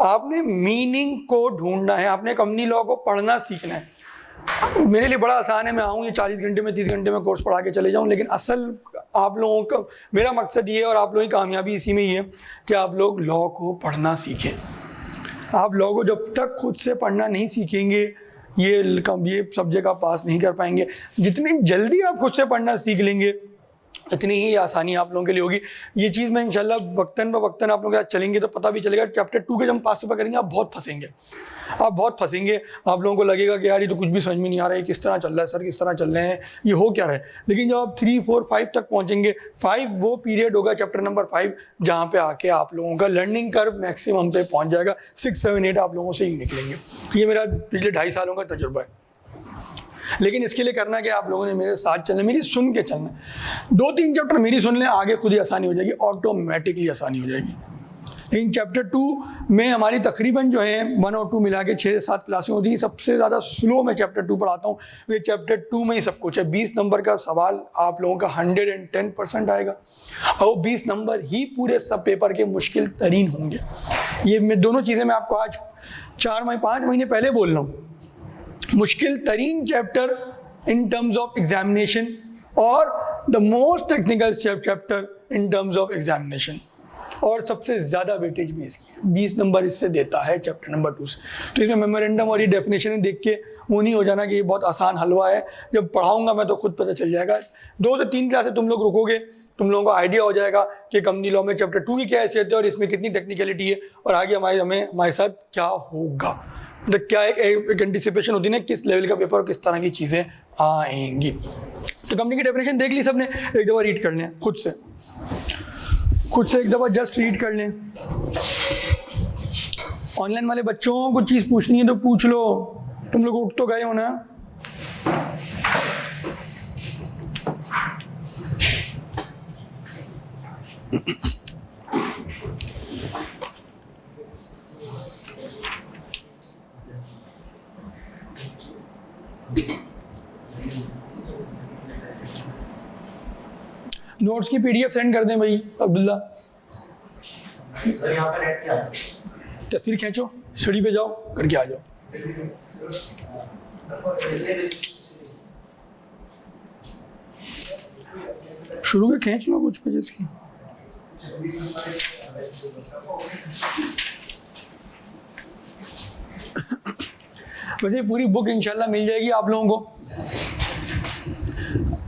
आपने मीनिंग को ढूंढना है, आपने कंपनी लॉ को पढ़ना सीखना है। मेरे लिए बड़ा आसान है, मैं आऊँ ये 40 घंटे में 30 घंटे में कोर्स पढ़ा के चले जाऊँ, लेकिन असल आप लोगों का मेरा मकसद ये है और आप लोगों की कामयाबी इसी में ही है कि आप लोग लॉ को पढ़ना सीखें। आप लोगों को जब तक खुद से पढ़ना नहीं सीखेंगे ये सब्जेक्ट आप पास नहीं कर पाएंगे। जितनी जल्दी आप खुद से पढ़ना सीख लेंगे इतनी ही आसानी आप लोगों के लिए होगी। ये चीज़ मैं इंशाल्लाह वक्तन ब वक्तन आप लोगों के साथ चलेंगे तो पता भी चलेगा। चैप्टर 2 के जब हम पास पेपर करेंगे आप बहुत फंसेंगे, आप बहुत फंसेंगे। आप लोगों को लगेगा कि यार ये तो कुछ भी समझ में नहीं आ रहा है, किस तरह चल रहा है सर, किस तरह चल रहे हैं, ये हो क्या रहा है। लेकिन जब आप 3, 4, 5 तक पहुँचेंगे, 5 वो पीरियड होगा चैप्टर नंबर 5 जहाँ पे आके आप लोगों का लर्निंग कर्व मैक्सिमम पे पहुँच जाएगा। 6, 7, 8 आप लोगों से ही निकलेंगे। ये मेरा पिछले 2.5 सालों का तजुर्बा है। लेकिन इसके लिए करना कि आप लोगों ने मेरे साथ चलना, मेरी सुन के चलना। 2-3 चैप्टर मेरी सुन लें, आगे खुद ही आसानी हो जाएगी, ऑटोमेटिकली आसानी हो जाएगी। इन चैप्टर 2 में हमारी तकरीबन जो है 1 और 2 मिला के 6-7 क्लासें होती हैं। सबसे ज़्यादा स्लो मैं चैप्टर 2 पढ़ाता हूँ। ये चैप्टर 2 में ही सब कुछ है। 20 नंबर का सवाल आप लोगों का 110% आएगा और 20 नंबर ही पूरे सब पेपर के मुश्किल तरीन होंगे। ये मैं दोनों चीज़ें मैं आपको आज 5 महीने पहले बोल रहा हूँ। मुश्किल तरीन chapter in terms of examination और the most technical chapter in terms of examination, और सबसे ज़्यादा वेटेज भी इसकी है। 20 नंबर इससे देता है चैप्टर नंबर 2 से। तो इसमें मेमोरेंडम और ये डेफिनेशन देख के वो नहीं हो जाना कि ये बहुत आसान हलवा है। जब पढ़ाऊंगा मैं तो खुद पता चल जाएगा। 2 से 3 क्लासें तुम लोग रुकोगे, तुम लोगों को आइडिया हो जाएगा कि कंपनी लॉ में चैप्टर 2 की क्या हैसियत है और इसमें कितनी टेक्निकलिटी है और आगे हमारे साथ क्या होगा। मतलब क्या एक एंटिसिपेशन होती है ना किस लेवल का पेपर और किस तरह की चीज़ें आएंगी। तो कंपनी की डेफिनेशन देख ली सबने, एक दफ़ा रीड कर लें खुद से एक दफ़ा जस्ट रीड कर लें। ऑनलाइन वाले बच्चों को कुछ चीज़ पूछनी है तो पूछ लो, तुम लोग उठ तो गए हो ना। नोट्स की PDF सेंड कर दें भाई अब्दुल्ला। सर यहाँ पे नेट क्या है? तस्वीर खींचो, सीढ़ी पे जाओ, करके आ जाओ। शुरू में खींच लो कुछ पेजेस की। वैसे पूरी बुक इंशाल्लाह मिल जाएगी आप लोगों को।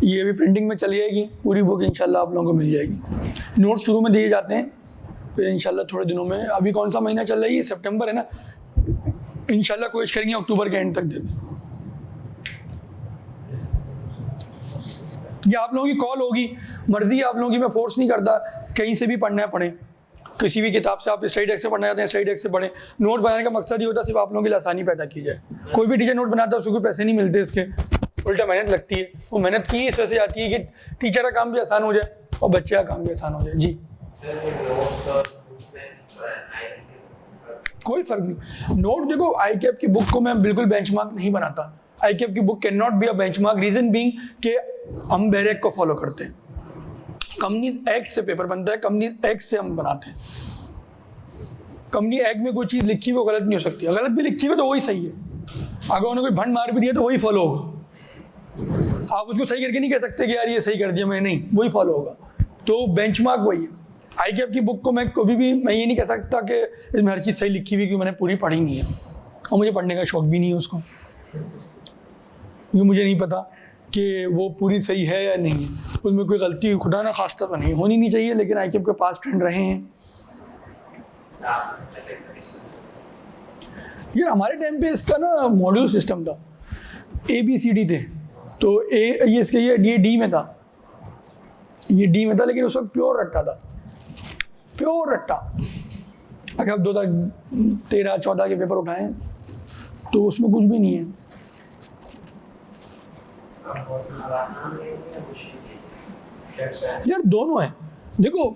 ये भी प्रिंटिंग में चली जाएगी, पूरी बुक इंशाल्लाह आप लोगों को मिल जाएगी। नोट्स शुरू में दिए जाते हैं, फिर इंशाल्लाह थोड़े दिनों में, अभी कौन सा महीना चल रहा है, ये सितंबर है ना, इंशाल्लाह कोशिश करेंगे अक्टूबर के एंड तक दे दें। ये आप लोगों की कॉल होगी, मर्जी आप लोगों की, मैं फोर्स नहीं करता। कहीं से भी पढ़ना है पढ़ें, किसी भी किताब से आप स्टडी डेस्क से पढ़ना चाहते हैं स्टडी डेस्क से पढ़ें। नोट बनाने का मकसद ये होता है सिर्फ आप लोगों के लिए आसानी पैदा की जाए। कोई भी टीचर नोट बनाता है उसको कोई पैसे नहीं मिलते, इसके उल्टा मेहनत लगती है। वो मेहनत की इस वजह से आती है कि टीचर का काम भी आसान हो जाए और बच्चे का काम भी आसान हो जाए। जी कोई फर्क नहीं। नोट देखो, ICAP की बुक को मैं बिल्कुल बेंचमार्क नहीं बनाता। ICAP की book can not be a benchmark, reason being कि हम बैरेक को फॉलो करते हैं। कंपनीज एक्ट से पेपर बनता है, कंपनीज एक्ट से हम बनाते हैं। कंपनी एक्ट में कोई चीज़ लिखी हुई वो गलत नहीं हो सकती, गलत भी लिखी हुई तो वही सही है। अगर उन्होंने कोई भंड मार भी दिया तो वही फॉलो होगा। आप उसको सही करके नहीं कह सकते कि यार ये सही कर दिया मैं, नहीं, वही फॉलो होगा। तो बेंचमार्क वही है। ICAP की बुक को मैं कभी भी मैं ये नहीं कह सकता कि इसमें हर चीज़ सही लिखी हुई, क्योंकि मैंने पूरी पढ़ी नहीं है और मुझे पढ़ने का शौक भी नहीं है उसको, क्योंकि मुझे नहीं पता कि वो पूरी सही है या नहीं है, उसमें कोई गलती खुदा ना खास्ता तो नहीं होनी नहीं चाहिए, लेकिन ICAP के पास ट्रेंड रहे हैं। यार हमारे टाइम पे इसका ना मॉड्यूल सिस्टम था, ABCD थे, तो ये इसके ये D में था, ये D में था, लेकिन उस वक्त प्योर रट्टा था, प्योर रट्टा। अगर आप 2013-14 के पेपर उठाएं तो उसमें कुछ भी नहीं है। यार दोनों है, देखो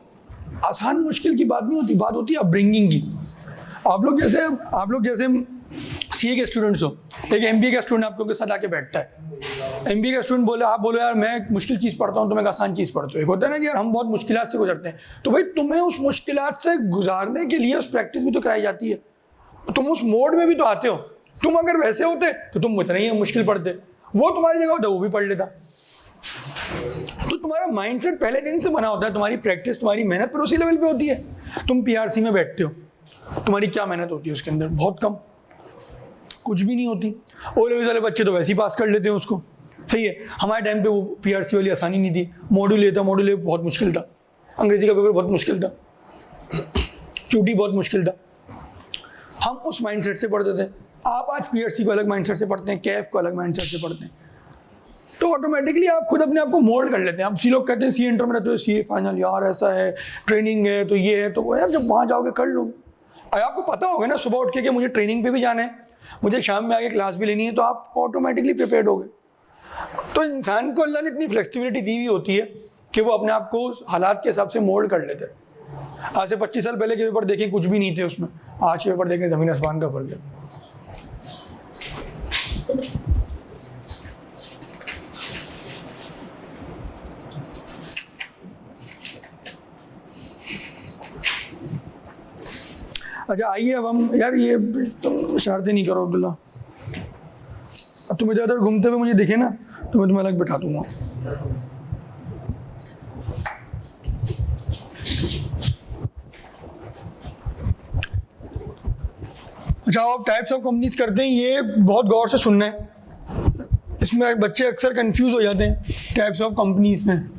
आसान मुश्किल की बात नहीं होती, बात होती है अपब्रिंगिंग की। आप लोग जैसे सीए के स्टूडेंट्स हो, एक एमबीए का स्टूडेंट आप लोगों के साथ आके बैठता है, एमबीए का स्टूडेंट बोले, आप बोलो यार मैं मुश्किल चीज़ पढ़ता हूँ, तुम एक आसान चीज़ पढ़ते हो। एक होता है ना कि यार हम बहुत मुश्किलात से गुजरते हैं, तो भाई तुम्हें उस मुश्किलात से गुजारने के लिए उस प्रैक्टिस भी तो कराई जाती है, तुम उस मोड में भी तो आते हो। तुम अगर वैसे होते तो तुम उतना ही मुश्किल पढ़ते, वो तुम्हारी जगह होता वो भी पढ़ लेता। तो तुम्हारा माइंडसेट पहले दिन से बना होता है, तुम्हारी प्रैक्टिस, तुम्हारी मेहनत पर उसी लेवल पे होती है। तुम पीआरसी में बैठते हो, तुम्हारी क्या मेहनत होती है उसके अंदर? बहुत कम, कुछ भी नहीं होती। ओ लेवल वाले बच्चे तो वैसे ही पास कर लेते हैं उसको, सही है। हमारे टाइम पे वो पीआरसी वाली आसानी नहीं थी, मॉड्यूल ए था, मॉड्यूल ए बहुत मुश्किल था, अंग्रेजी का पेपर बहुत मुश्किल था, क्यूटी बहुत मुश्किल था। हम उस माइंडसेट से पढ़ते थे। आप आज पीआरसी को अलग माइंडसेट से पढ़ते हैं, कैफ को अलग माइंडसेट से पढ़ते हैं, तो ऑटोमेटिकली आप खुद अपने आप को मोल्ड कर लेते हैं। अब सी लोग कहते हैं सी इंटर में रहते हो, सी फाइनल यार ऐसा है, ट्रेनिंग है तो ये है, तो वो यार जब वहाँ जाओगे कर लोगे। अगर आपको पता होगा ना सुबह उठ के कि मुझे ट्रेनिंग पे भी जाना है, मुझे शाम में आके क्लास भी लेनी है, तो आप ऑटोमेटिकली प्रिपेयर्ड होगे। तो इंसान को अल्लाह ने इतनी फ्लेक्सिबिलिटी दी हुई होती है कि वो अपने आप को हालात के हिसाब से मोल्ड कर लेते हैं। आज से 25 साल पहले के पेपर देखें, कुछ भी नहीं थे उसमें, आज के पेपर देखें ज़मीन आसमान का फर्क है। अच्छा आइए अब हम, यार ये तुम शरारतें नहीं करो अब्दुल्ला, अब तुम इधर उधर घूमते हुए मुझे दिखे ना तो मैं तुम्हें अलग बैठा दूंगा। अच्छा आप टाइप्स ऑफ कंपनीज करते हैं, ये बहुत गौर से सुनना है, इसमें बच्चे अक्सर कंफ्यूज हो जाते हैं टाइप्स ऑफ कंपनीज में।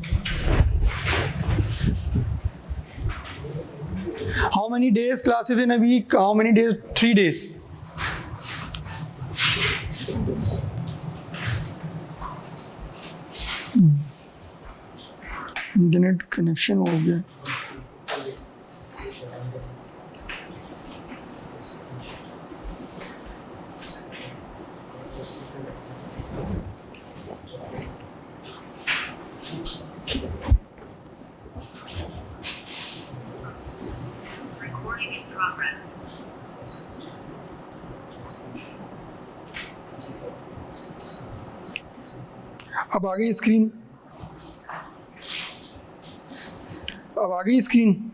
How many days classes in a week? How many days? 3 days. Internet connection हो गया। अब आ गई स्क्रीन, अब आ गई स्क्रीन।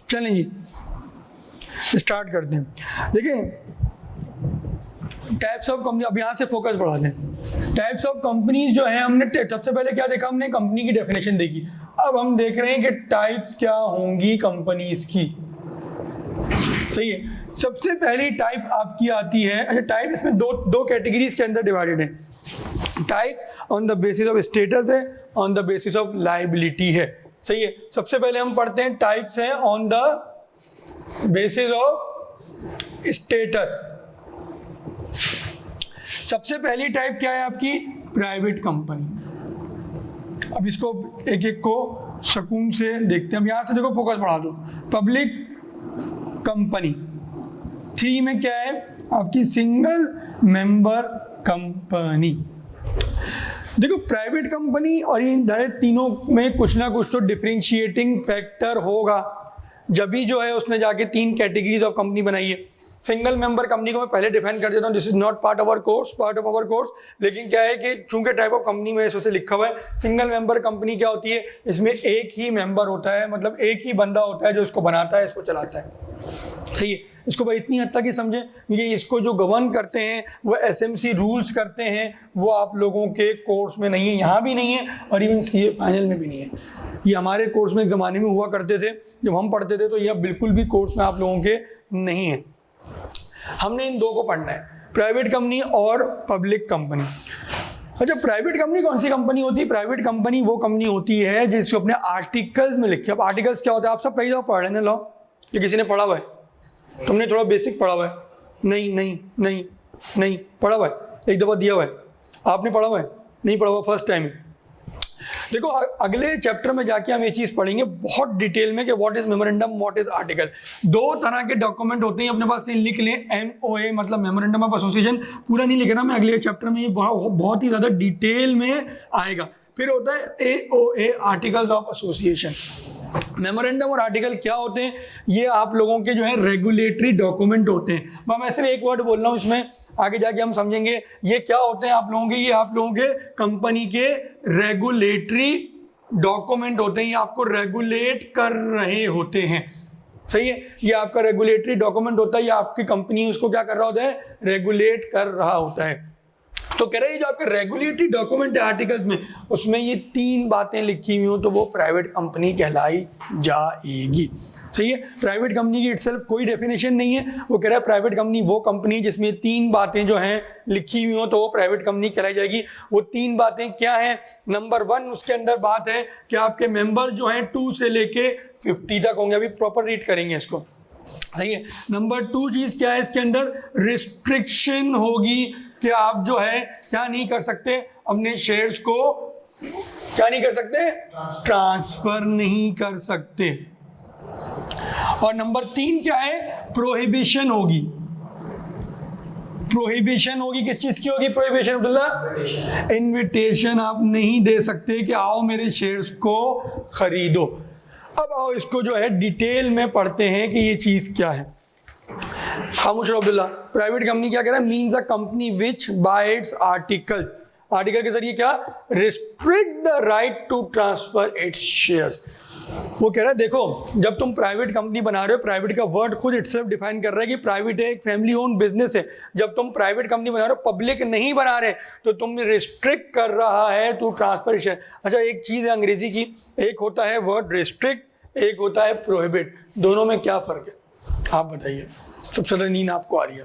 चलें जी स्टार्ट करते हैं। देखिए टाइप्स ऑफ कंपनी, अब यहाँ से फोकस बढ़ाते हैं। टाइप्स ऑफ कंपनीज जो है, हमने सबसे पहले क्या देखा, हमने कंपनी की डेफिनेशन देखी। अब हम देख रहे हैं कि टाइप्स क्या होंगी कंपनीज की, सही है। सबसे पहली टाइप आपकी आती है, अच्छा टाइप इसमें दो कैटेगरीज के अंदर डिवाइडेड है। Type on the basis of status है, on the basis of liability है, सही है। सबसे पहले हम पढ़ते हैं टाइप्स हैं on the basis of status. सबसे पहली टाइप क्या है आपकी? Private company. अब इसको एक एक को सुकून से देखते हैं। अब यहां से देखो फोकस बढ़ा दो। पब्लिक कंपनी 3 में क्या है आपकी? Single member company. देखो प्राइवेट कंपनी और इन तीनों में कुछ ना कुछ तो डिफरेंशिएटिंग फैक्टर होगा, जब भी जो है उसने जाके 3 कैटेगरीज ऑफ कंपनी बनाई है। सिंगल मेंबर कंपनी को मैं पहले डिफाइन कर देता हूँ, this is not part of our course, लेकिन क्या है कि चूंकि टाइप ऑफ कंपनी में इससे लिखा हुआ है। सिंगल मेंबर कंपनी क्या होती है? इसमें एक ही मेंबर होता है, मतलब एक ही बंदा होता है जो इसको बनाता है, इसको चलाता है, सही है। इसको भाई इतनी हद तक ही समझें, ये इसको जो गवर्न करते हैं वो एसएमसी रूल्स करते हैं, वो आप लोगों के कोर्स में नहीं है, यहाँ भी नहीं है और इवन सीए फाइनल में भी नहीं है। ये हमारे कोर्स में एक ज़माने में हुआ करते थे जब हम पढ़ते थे, तो ये बिल्कुल भी कोर्स में आप लोगों के नहीं है। हमने इन दो को पढ़ना है, प्राइवेट कंपनी और पब्लिक कंपनी। अच्छा प्राइवेट कंपनी कौन सी कंपनी होती है? प्राइवेट कंपनी वो कंपनी होती है जिसको अपने आर्टिकल्स में लिखे। अब आर्टिकल्स क्या होता है? आप सब पहले पढ़ रहे हैं लॉ, ये किसी ने पढ़ा हुआ है? तुमने थोड़ा बेसिक पढ़ा हुआ है? नहीं नहीं नहीं नहीं पढ़ा हुआ है, एक दफ़ा दिया हुआ है, आपने पढ़ा हुआ है? नहीं पढ़ा हुआ, फर्स्ट टाइम। देखो अगले चैप्टर में जाके हम ये चीज पढ़ेंगे बहुत डिटेल में कि what is memorandum, what is article. दो तरह के डॉक्यूमेंट होते हैं अपने पास, नहीं लिख लें। MOA मतलब मेमोरेंडम ऑफ एसोसिएशन, पूरा नहीं लिख रहा मैं, अगले चैप्टर में ये बहुत ही ज्यादा डिटेल में आएगा। फिर होता है AOA articles of association. Memorandum और आर्टिकल क्या होते हैं, ये आप लोगों के जो है रेगुलेटरी डॉक्यूमेंट होते हैं। मैं वैसे भी एक वर्ड बोल रहा हूँ, इसमें आगे जाके हम समझेंगे ये क्या होते हैं आप लोगों के। ये आप लोगों के कंपनी के रेगुलेटरी डॉक्यूमेंट होते हैं, ये आपको रेगुलेट कर रहे होते हैं, सही है। ये आपका रेगुलेटरी डॉक्यूमेंट होता है, ये आपकी कंपनी उसको क्या कर रहा होता है, रेगुलेट कर रहा होता है। तो कह रहे हैं जो आपके रेगुलेटरी डॉक्यूमेंट है आर्टिकल्स में, उसमें ये 3 बातें लिखी हुई हो तो वो प्राइवेट कंपनी कहलाई जाएगी, सही है। प्राइवेट कंपनी की इटसेल्फ कोई डेफिनेशन नहीं है, वो कह रहा है प्राइवेट कंपनी वो कंपनी जिसमें 3 बातें जो हैं लिखी हुई हो तो वो प्राइवेट कंपनी कहलाई जाएगी। वो 3 बातें क्या हैं? नंबर 1 उसके अंदर बात है कि आपके मेंबर जो हैं 2 से लेके 50 तक होंगे। अभी प्रॉपर रीड करेंगे इसको, सही है। नंबर 2 चीज क्या है इसके अंदर, रिस्ट्रिक्शन होगी कि आप जो है क्या नहीं कर सकते, अपने शेयर्स को क्या नहीं कर सकते, ट्रांसफर नहीं कर सकते। और नंबर 3 क्या है, प्रोहिबिशन होगी। प्रोहिबिशन होगी, किस चीज की होगी प्रोहिबिशन अब्दुल्ला? इनविटेशन आप नहीं दे सकते कि आओ मेरे शेयर्स को खरीदो। अब आओ इसको जो है डिटेल में पढ़ते हैं कि ये चीज क्या है। खामोश रहो अब्दुल्ला। प्राइवेट कंपनी क्या कह रहा है, means a company which by its articles, article के जरिए क्या, restrict the right to transfer its shares. वो कह रहा है देखो जब तुम प्राइवेट कंपनी बना रहे हो, प्राइवेट का वर्ड खुद इटसेल्फ डिफाइन कर रहा है कि प्राइवेट है, एक फैमिली ओन बिजनेस है। जब तुम प्राइवेट कंपनी बना रहे हो, पब्लिक नहीं बना रहे, तो तुम रिस्ट्रिक्ट कर रहा है टू ट्रांसफर शेयर। अच्छा एक चीज है अंग्रेजी की, एक होता है वर्ड रिस्ट्रिक्ट, एक होता है प्रोहिबिट, दोनों में क्या फर्क है आप बताइए। सबसे ज्यादा नींद आपको आ रही है,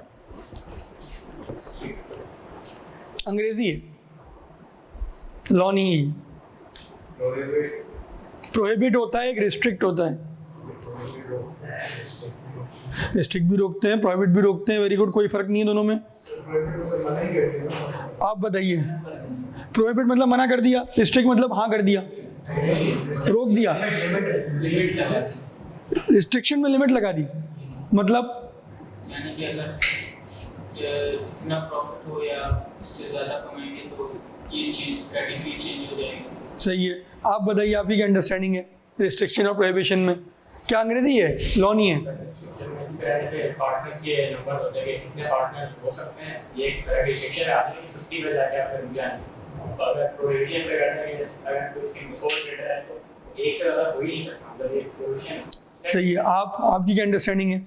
अंग्रेजी है, लॉ नहीं है। प्रोहिबिट होता है, एक रिस्ट्रिक्ट होता है। रिस्ट्रिक्ट भी रोकते हैं, प्रोहिबिट भी रोकते हैं, वेरी गुड, कोई फर्क नहीं है दोनों में। आप बताइए, प्रोहिबिट मतलब मना कर दिया, रिस्ट्रिक्ट मतलब हाँ कर दिया, रोक दिया। रिस्ट्रिक्शन में लिमिट लगा दी, मतलब यानी कि अगर इतना प्रॉफिट हो या इससे ज़्यादा कमाएंगे तो ये चीज़ कैटेगरी चेंज हो जाएगी। सही है। आप बताइए आपकी क्या अंडरस्टैंडिंग है रिस्ट्रिक्शन और प्रोहिबिशन में? क्या अंग्रेजी है, लॉ नहीं है? पार्टनर्स के नंबर होते हैं कि कितने पार्टनर हो सकते हैं, ये एक तरह की रिस्ट्रिक्शन आती है कि 50 पे जाके आप रुक जाएंगे। अगर प्रोहिबिशन पे करते हैं कि अगर कोई सिंगल सोल ट्रेडर है तो एक से ज़्यादा हो ही नहीं सकता, मतलब ये प्रोहिबिशन। सही है। आपकी क्या अंडरस्टैंडिंग है?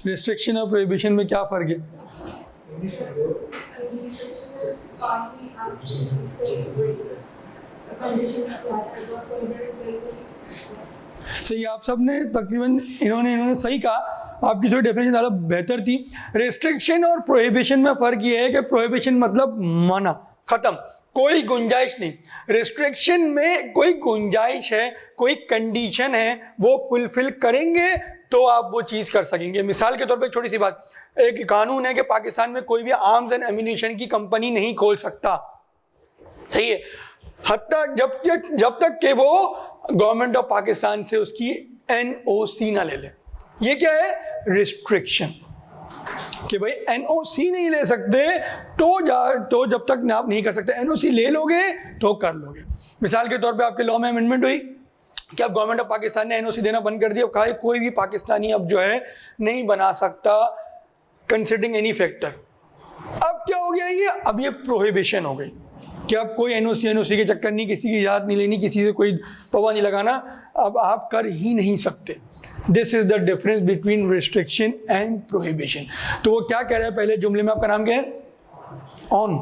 रिस्ट्रिक्शन और प्रोहिबिशन में क्या फर्क है? सही, आप सब ने तकरीबन इन्होंने सही कहा, आपकी थोड़ी डेफिनेशन ज़्यादा बेहतर थी। रिस्ट्रिक्शन और प्रोहिबिशन में फ़र्क ये है कि प्रोहिबिशन मतलब मना, ख़त्म, कोई गुंजाइश नहीं। रिस्ट्रिक्शन में कोई गुंजाइश है, कोई कंडीशन है, वो फुलफिल करेंगे तो आप वो चीज़ कर सकेंगे। मिसाल के तौर पे एक छोटी सी बात, एक कानून है कि पाकिस्तान में कोई भी आर्म्स एंड एम्यूनिशन की कंपनी नहीं खोल सकता, सही है, हत्ता जब तक कि वो गवर्नमेंट ऑफ पाकिस्तान से उसकी NOC ना ले ले। ये क्या है, रिस्ट्रिक्शन, कि भाई NOC नहीं ले सकते तो जब तक आप नहीं कर सकते, NOC ले लोगे तो कर लोगे। मिसाल के तौर पे आपके लॉ में अमेंडमेंट हुई कि अब गवर्नमेंट ऑफ पाकिस्तान ने NOC देना बंद कर दिया, कहा कोई भी पाकिस्तानी अब जो है नहीं बना सकता कंसिडरिंग एनी फैक्टर। अब क्या हो गया ये, अब ये प्रोहिबिशन हो गई कि अब कोई NOC के चक्कर नहीं, किसी की इजाज़त नहीं लेनी, किसी से कोई पवा नहीं लगाना, अब आप कर ही नहीं सकते। This is the difference between restriction and prohibition. तो वो क्या कह रहा है पहले जुमले में, आपका नाम क्या है, ऑन,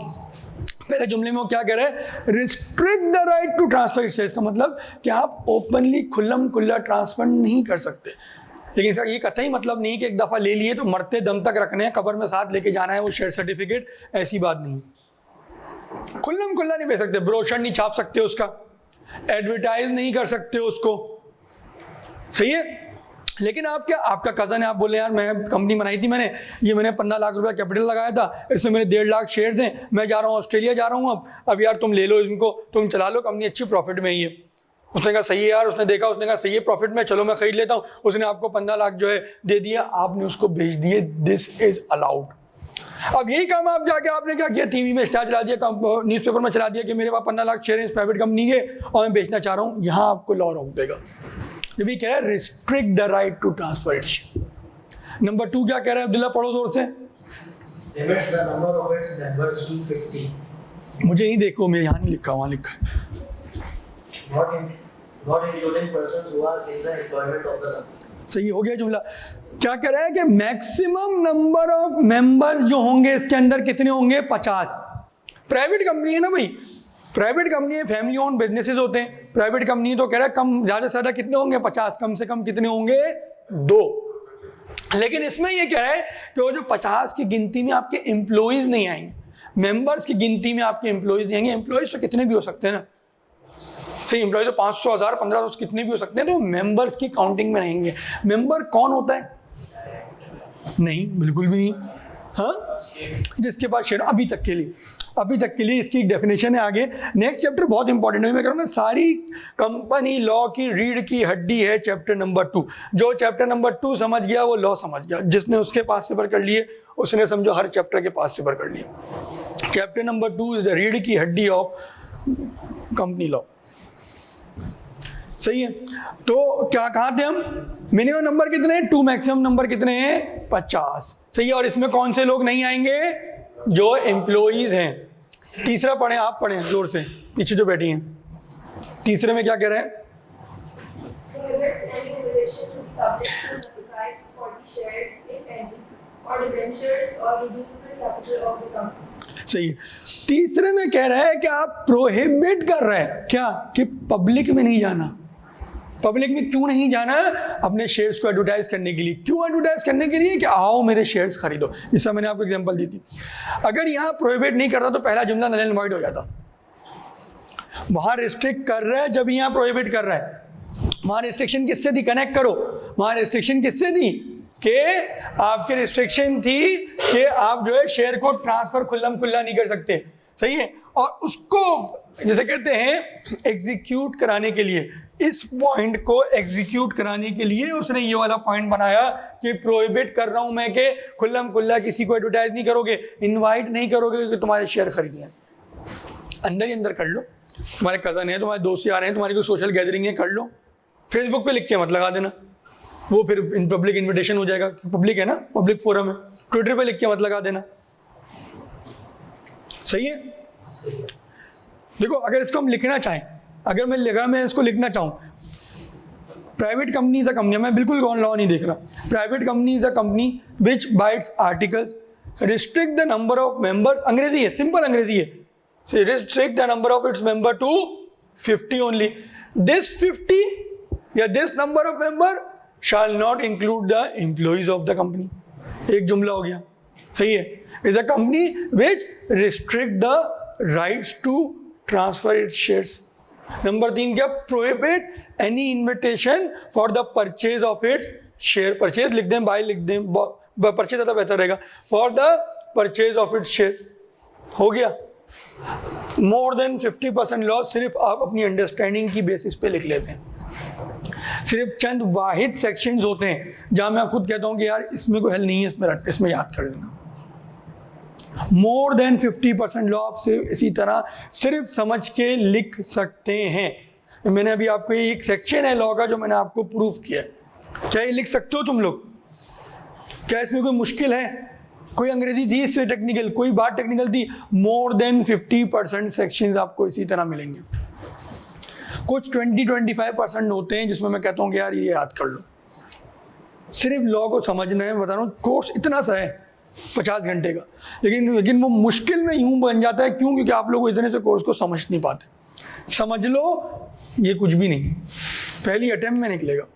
पहले जुमले में वो क्या कह रहा है, restrict the right to transfer shares, का मतलब कि आप ओपनली खुल्लम खुल्ला ट्रांसफर नहीं कर सकते। लेकिन इसका ये कतई मतलब नहीं कि एक दफ़ा ले लिए तो मरते दम तक रखने हैं, कब्र में साथ लेके जाना है वो शेयर सर्टिफिकेट, ऐसी बात नहीं। खुल्लम खुल्ला नहीं बेच सकते, ब्रोशर नहीं छाप सकते उसका, एडवर्टाइज नहीं कर सकते उसको, सही है। लेकिन आप क्या, आपका कज़न है, आप बोले यार मैं कंपनी बनाई थी मैंने, ये मैंने 15 लाख रुपया कैपिटल लगाया था, इसमें मेरे 1.5 लाख शेयर्स हैं, मैं जा रहा हूँ ऑस्ट्रेलिया जा रहा हूँ अब यार तुम ले लो इनको, तुम चला लो, कंपनी अच्छी प्रॉफिट में ही है। उसने कहा सही है यार, उसने देखा, उसने कहा सही है प्रॉफिट में, चलो मैं खरीद लेता हूँ, उसने आपको 15 लाख जो है दे दिया, आपने उसको बेच दिए, दिस इज अलाउड। अब यही काम आप जाके आपने क्या किया, टीवी में स्टार चला दिया, न्यूज़पेपर में चला दिया कि मेरे पास 15 लाख शेयर है इस प्राइवेट कंपनी के और मैं बेचना चाह रहा हूँ, यहाँ आपको लॉ रोक देगा। जब ये कह रहा है restrict the right to transfer its. Number 2 क्या कह रहा है अब्दुल्ला, पढ़ो जोर से। Limits the number of its members to 50. मुझे ही देखो, मैं यहाँ नहीं लिखा, वहाँ लिखा है। Not including persons who are in the employment of the company. सही हो गया जुमला। क्या कह रहा है कि मैक्सिमम नंबर ऑफ मेंबर जो होंगे इसके अंदर कितने होंगे, 50। प्राइवेट कंपनी है ना भाई, प्राइवेट कंपनी है, फैमिली ओन बिजनेसेस होते हैं, प्राइवेट कंपनी तो कह रहा है कम ज्यादा से ज्यादा कितने होंगे, 50, कम से कम कितने होंगे, 2। लेकिन इसमें ये कह रहा है कि वो जो 50 की गिनती में आपके एम्प्लॉइज नहीं आएंगे, मेंबर्स की गिनती में आपके एम्प्लॉइज नहीं आएंगे। एम्प्लॉइज तो कितने भी हो सकते हैं ना, सही, एम्प्लॉय तो 500, 1000, 1500 कितने भी हो सकते हैं, तो मेंबर्स की काउंटिंग में रहेंगे। मेंबर कौन होता है, नहीं बिल्कुल भी नहीं, हाँ, जिसके पास शेयर, अभी तक के लिए इसकी एक डेफिनेशन है आगे। नेक्स्ट चैप्टर बहुत इंपॉर्टेंट है, मैं कह रहा हूँ ना, सारी कंपनी लॉ की रीढ़ की हड्डी है चैप्टर नंबर 2। जो चैप्टर नंबर 2 समझ गया वो लॉ समझ गया, जिसने उसके पास से कर लिए उसने समझो हर चैप्टर के पास से कर लिया। चैप्टर नंबर 2 इज द रीढ़ की हड्डी ऑफ कंपनी लॉ। सही है, तो क्या कहा थे हम, मिनिमम नंबर कितने हैं 2, मैक्सिमम नंबर कितने हैं 50। सही है, और इसमें कौन से लोग नहीं आएंगे, जो एम्प्लॉइज हैं। तीसरा पढ़े, आप पढ़ें जोर से, पीछे जो बैठी हैं। तीसरे में क्या कह रहे हैं, सही है। तीसरे में कह रहा है कि आप प्रोहिबिट कर रहे हैं क्या, कि पब्लिक में नहीं जाना। पब्लिक में क्यों नहीं जाना, अपने शेयर्स को एडवर्टाइज करने के लिए। क्यों एडवर्टाइज करने के लिए, कि आओ मेरे शेयर्स खरीदो। इसका मैंने आपको एग्जांपल दी थी। अगर यहाँ प्रोहिबिट नहीं करता तो पहला जुमला नल एंड वॉइड हो जाता। वहां रिस्ट्रिक्ट कर रहा है, जब यहाँ प्रोहिबिट कर रहा है। वहां रिस्ट्रिक्शन किससे थी, कनेक्ट करो, वहां रिस्ट्रिक्शन किससे थी, कि आपकी रिस्ट्रिक्शन थी कि आप जो है शेयर को ट्रांसफर खुल्लम खुल्ला नहीं कर सकते। सही है, और उसको जैसे कहते हैं एग्जीक्यूट कराने के लिए, इस पॉइंट को एग्जीक्यूट कराने के लिए उसने ये वाला पॉइंट बनाया कि प्रोहिबिट कर रहा हूं मैं, कि खुल्लम खुल्ला किसी को एडवर्टाइज नहीं करोगे, इनवाइट नहीं करोगे कि तुम्हारे शेयर खरीदने। अंदर ही अंदर कर लो, तुम्हारे कजन है, तुम्हारे दोस्त आ रहे हैं, तुम्हारी कोई सोशल गैदरिंग है, कर लो। फेसबुक पे लिख के मत लगा देना, वो फिर इन पब्लिक इन्विटेशन हो जाएगा, पब्लिक है ना, पब्लिक फोरम है। ट्विटर पे लिख के मत लगा देना। सही है, देखो अगर इसको हम लिखना चाहें, अगर मैं इसको लिखना चाहूं, private company is a company, मैं बिल्कुल लॉ नहीं देख रहा। Private company is a company which by its articles restrict the number of member, अंग्रेजी है, सिंपल अंग्रेजी है, restrict the number of its member to 50 only. This 50 या this number of member shall not include the employees of the company। एक जुमला हो गया, सही है। is a company which restrict the rights to transfer its shares। Number 3 क्या, prohibit any invitation for the purchase of its share। Purchase लिख दें, bye लिख दें, परचेज ज़्यादा बेहतर रहेगा, for the purchase of its share। हो गया। मोर देन 50% लॉस सिर्फ आप अपनी अंडरस्टैंडिंग की बेसिस पे लिख लेते हैं। सिर्फ चंद वाहिद सेक्शंस होते हैं जहां मैं खुद कहता हूं कि यार इसमें कोई हल नहीं है, इसमें याद कर लेना। मोर देन 50% लॉ आप सिर्फ इसी तरह सिर्फ समझ के लिख सकते हैं। मैंने अभी आपको एक सेक्शन है लॉ का जो मैंने आपको प्रूफ किया, क्या ये लिख सकते हो तुम लोग? क्या इसमें कोई मुश्किल है? कोई अंग्रेजी थी इससे टेक्निकल, कोई बात टेक्निकल थी? मोर देन 50% सेक्शंस आपको इसी तरह मिलेंगे। कुछ 20-25% होते हैं जिसमें मैं कहता हूँ कि यार ये याद कर लो, सिर्फ लॉ को समझना है। बता रहा हूँ कोर्स इतना सा है 50 घंटे का, लेकिन वो मुश्किल में यूं बन जाता है। क्यों? क्योंकि आप लोग इतने से कोर्स को समझ नहीं पाते। समझ लो ये कुछ भी नहीं, पहली अटेम्प्ट में निकलेगा,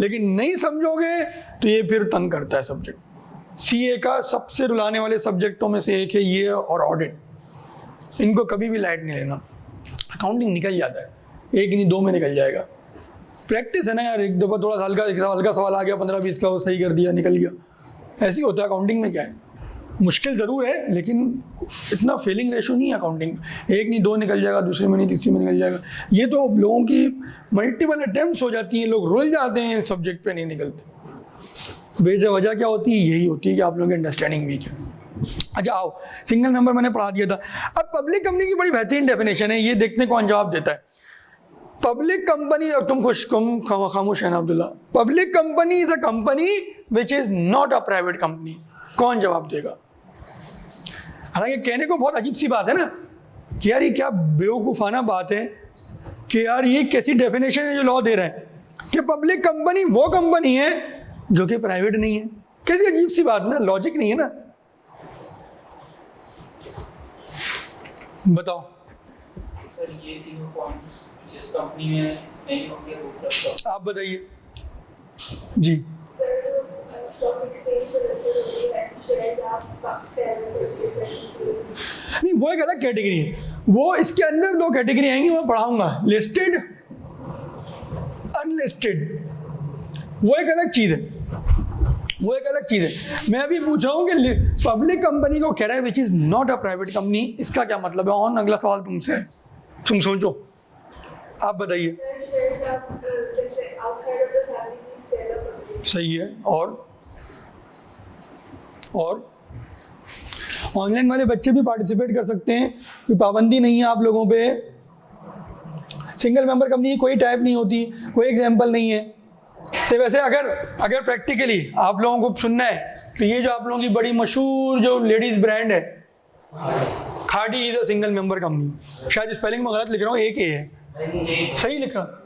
लेकिन नहीं समझोगे तो ये फिर तंग करता है सब्जेक्ट। सीए का सबसे रुलाने वाले सब्जेक्टों में से एक है ये और ऑडिट। इनको कभी भी लाइट नहीं लेना। अकाउंटिंग निकल जाता है, एक नहीं 2 में निकल जाएगा। प्रैक्टिस है ना यार, एक दफ़ा थोड़ा हल्का सवाल आ गया 15-20 का, वो सही कर दिया, निकल गया। ऐसे ही होता है अकाउंटिंग में। क्या है, मुश्किल ज़रूर है लेकिन इतना फेलिंग रेशो नहीं है अकाउंटिंग। एक नहीं 2 निकल जाएगा, दूसरे में नहीं तीसरे में निकल जाएगा। ये तो लोगों की मल्टीपल अटैम्प्ट्स हो जाती हैं, लोग रुल जाते हैं, सब्जेक्ट पे नहीं निकलते। वजह क्या होती है? यही होती है कि आप लोगों की अंडरस्टैंडिंग वीक है। अच्छा आओ, सिंगल मेंबर मैंने पढ़ा दिया था। अब पब्लिक कंपनी की बड़ी बेहतरीन डेफिनेशन है, ये देखते हैं कौन जवाब देता है। पब्लिक कंपनी, और तुम खामोश है ना Abdullah. Public company is a company which is not a private company. कौन जवाब देगा? हालांकि कहने को बहुत अजीब सी बात है ना कि यार ये क्या बेवकूफ़ाना बात है कि यार ये कैसी डेफिनेशन है जो लॉ दे रहा है कि पब्लिक कंपनी वो कंपनी है जो कि प्राइवेट नहीं है। कैसी अजीब सी बात ना, लॉजिक नहीं है ना। बताओ सर ये तीनों पॉइंट्स जिस कंपनी में नहीं होंगे वो तब आप बताइए जी। नहीं वो एक अलग कैटेगरी है, वो इसके अंदर 2 कैटेगरी आएंगी, मैं पढ़ाऊंगा, लिस्टेड अनलिस्टेड। वो एक अलग चीज़ है, वो एक अलग चीज़ है। मैं अभी पूछ रहा हूँ कि पब्लिक कंपनी को कह रहा है which is not a private company, इसका क्या मतलब है? ऑन अगला सवाल तुमसे, तुम सोचो, आप बताइए। सही है। और ऑनलाइन वाले बच्चे भी पार्टिसिपेट कर सकते हैं, कोई पाबंदी नहीं है आप लोगों पे। सिंगल मेंबर कंपनी की कोई टाइप नहीं होती, कोई एग्जाम्पल नहीं है। से वैसे अगर प्रैक्टिकली आप लोगों को सुनना है तो ये जो आप लोगों की बड़ी मशहूर जो लेडीज ब्रांड है खाड़ी is a single member company. शायद स्पेलिंग में गलत लिख रहा हूँ, एक ए है, सही लिखा।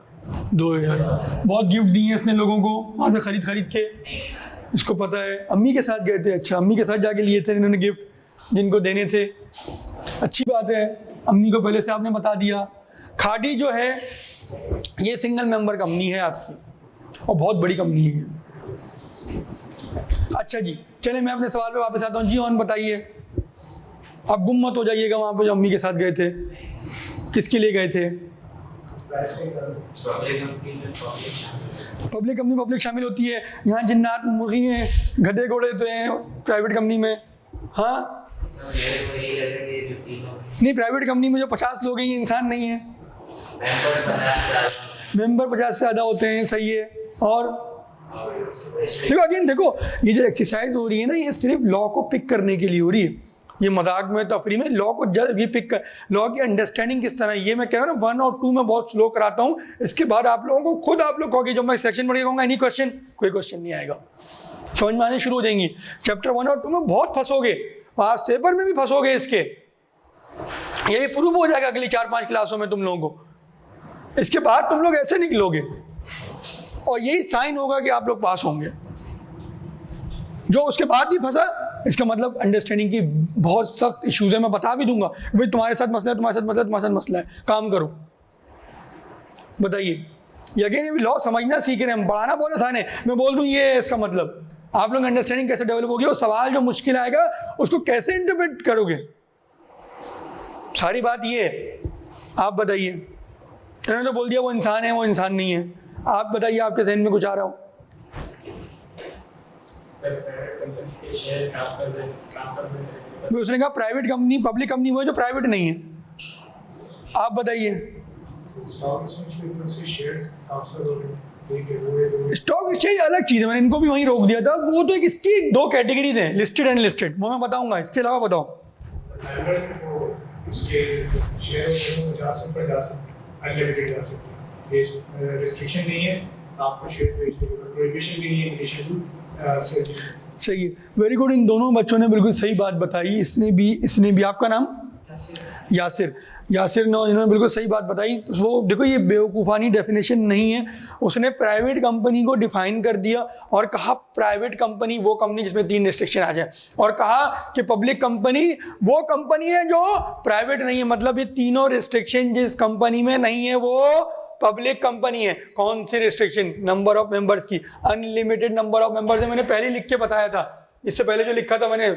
2000 बहुत गिफ्ट दिए इसने लोगों को वहाँ से खरीद के, इसको पता है। अम्मी के साथ गए थे, अच्छा अम्मी के साथ जाके लिए थे इन्होंने गिफ्ट जिनको देने थे। अच्छी बात है, अम्मी को पहले से आपने बता दिया। खाड़ी जो है ये सिंगल मेंबर कंपनी है आपकी और बहुत बड़ी कंपनी है। अच्छा जी, चलिए मैं अपने सवाल पे वापस आता हूँ। जी ऑन बताइए, आप गुम मत हो जाइएगा वहाँ पे जो अम्मी के साथ गए थे। किसके लिए गए थे? पब्लिक कंपनी पब्लिक शामिल होती है। यहाँ जिन्नात मुर्गी हैं, गधे घोड़े तो हैं प्राइवेट कंपनी में। हाँ नहीं, प्राइवेट कंपनी में जो 50 लोग हैं ये इंसान नहीं है, मेंबर 50 से ज़्यादा होते हैं। सही है। और देखो अगेन, देखो ये जो एक्सरसाइज हो रही है ना, ये सिर्फ लॉ को पिक करने के लिए हो रही है। ये मजाक में तफरी में लॉ को जब ये पिक कर, लॉ की अंडरस्टैंडिंग किस तरह, ये मैं कह रहा हूँ ना 1 और 2 में बहुत स्लो कराता हूँ। इसके बाद आप लोगों को खुद आप लोग कहोगे, जब मैं सेक्शन पढ़ेगा कहूँगा एनी क्वेश्चन, कोई क्वेश्चन नहीं आएगा, समझ में आने शुरू हो जाएंगी। चैप्टर 1 और 2 में बहुत फंसोगे, पास पेपर में भी फंसोगे इसके, ये भी प्रूव हो जाएगा अगली 4-5 क्लासों में तुम लोगों को। इसके बाद तुम लोग ऐसे निकलोगे और यही साइन होगा कि आप लोग पास होंगे। जो उसके बाद भी फंसा, इसका मतलब अंडरस्टैंडिंग की बहुत सख्त इश्यूज है। मैं बता भी दूंगा भाई तुम्हारे साथ मसला है, तुम्हारे साथ मसला है, तुम्हारे साथ मसला है, काम करो। बताइए, ये अगेन भी लॉ समझना सीख रहे हैं, पढ़ाना बहुत आसान है। मैं बोल दूं ये है इसका मतलब, आप लोग अंडरस्टैंडिंग कैसे डेवलप होगी और सवाल जो मुश्किल आएगा उसको कैसे इंटरप्रेट करोगे, सारी बात ये है। आप बताइए, इन्होंने तो बोल दिया वो इंसान है, वो इंसान नहीं है। आप बताइए, आपके ज़हन में कुछ आ रहा हो? उसने कहा प्राइवेट कंपनी पब्लिक कंपनी वो जो प्राइवेट नहीं है। आप बताइए। स्टॉक एक्सचेंज अलग चीज़ है, मैंने इनको भी वहीं रोक दिया था। वो तो एक इसकी 2 कैटेगरीज हैं, लिस्टेड एंड लिस्टेड, वो मैं बताऊंगा। इसके अलावा बताओ। रिस्ट्रिक्शन नहीं है, आपको शेयर बेचने की प्रोहिबिशन भी नहीं है रिलेशन टू। सही है, वेरी गुड। इन दोनों बच्चों ने बिल्कुल सही बात बताई। इसने भी आपका नाम यासिर ने, इन्होंने बिल्कुल सही बात बताई। वो देखो ये बेवकूफ़ानी डेफिनेशन नहीं है, उसने प्राइवेट कंपनी को डिफाइन कर दिया और कहा प्राइवेट कंपनी वो कंपनी जिसमें 3 रिस्ट्रिक्शन आ जाए, और कहा कि पब्लिक कंपनी वो कंपनी है जो प्राइवेट नहीं है। मतलब ये तीनों रिस्ट्रिक्शन जिस कंपनी में नहीं है वो पब्लिक कंपनी है। कौन सी रिस्ट्रिक्शन? नंबर ऑफ मेंबर्स की, अनलिमिटेड नंबर ऑफ मेंबर्स है। मैंने पहले लिख के बताया था, इससे पहले जो लिखा था मैंने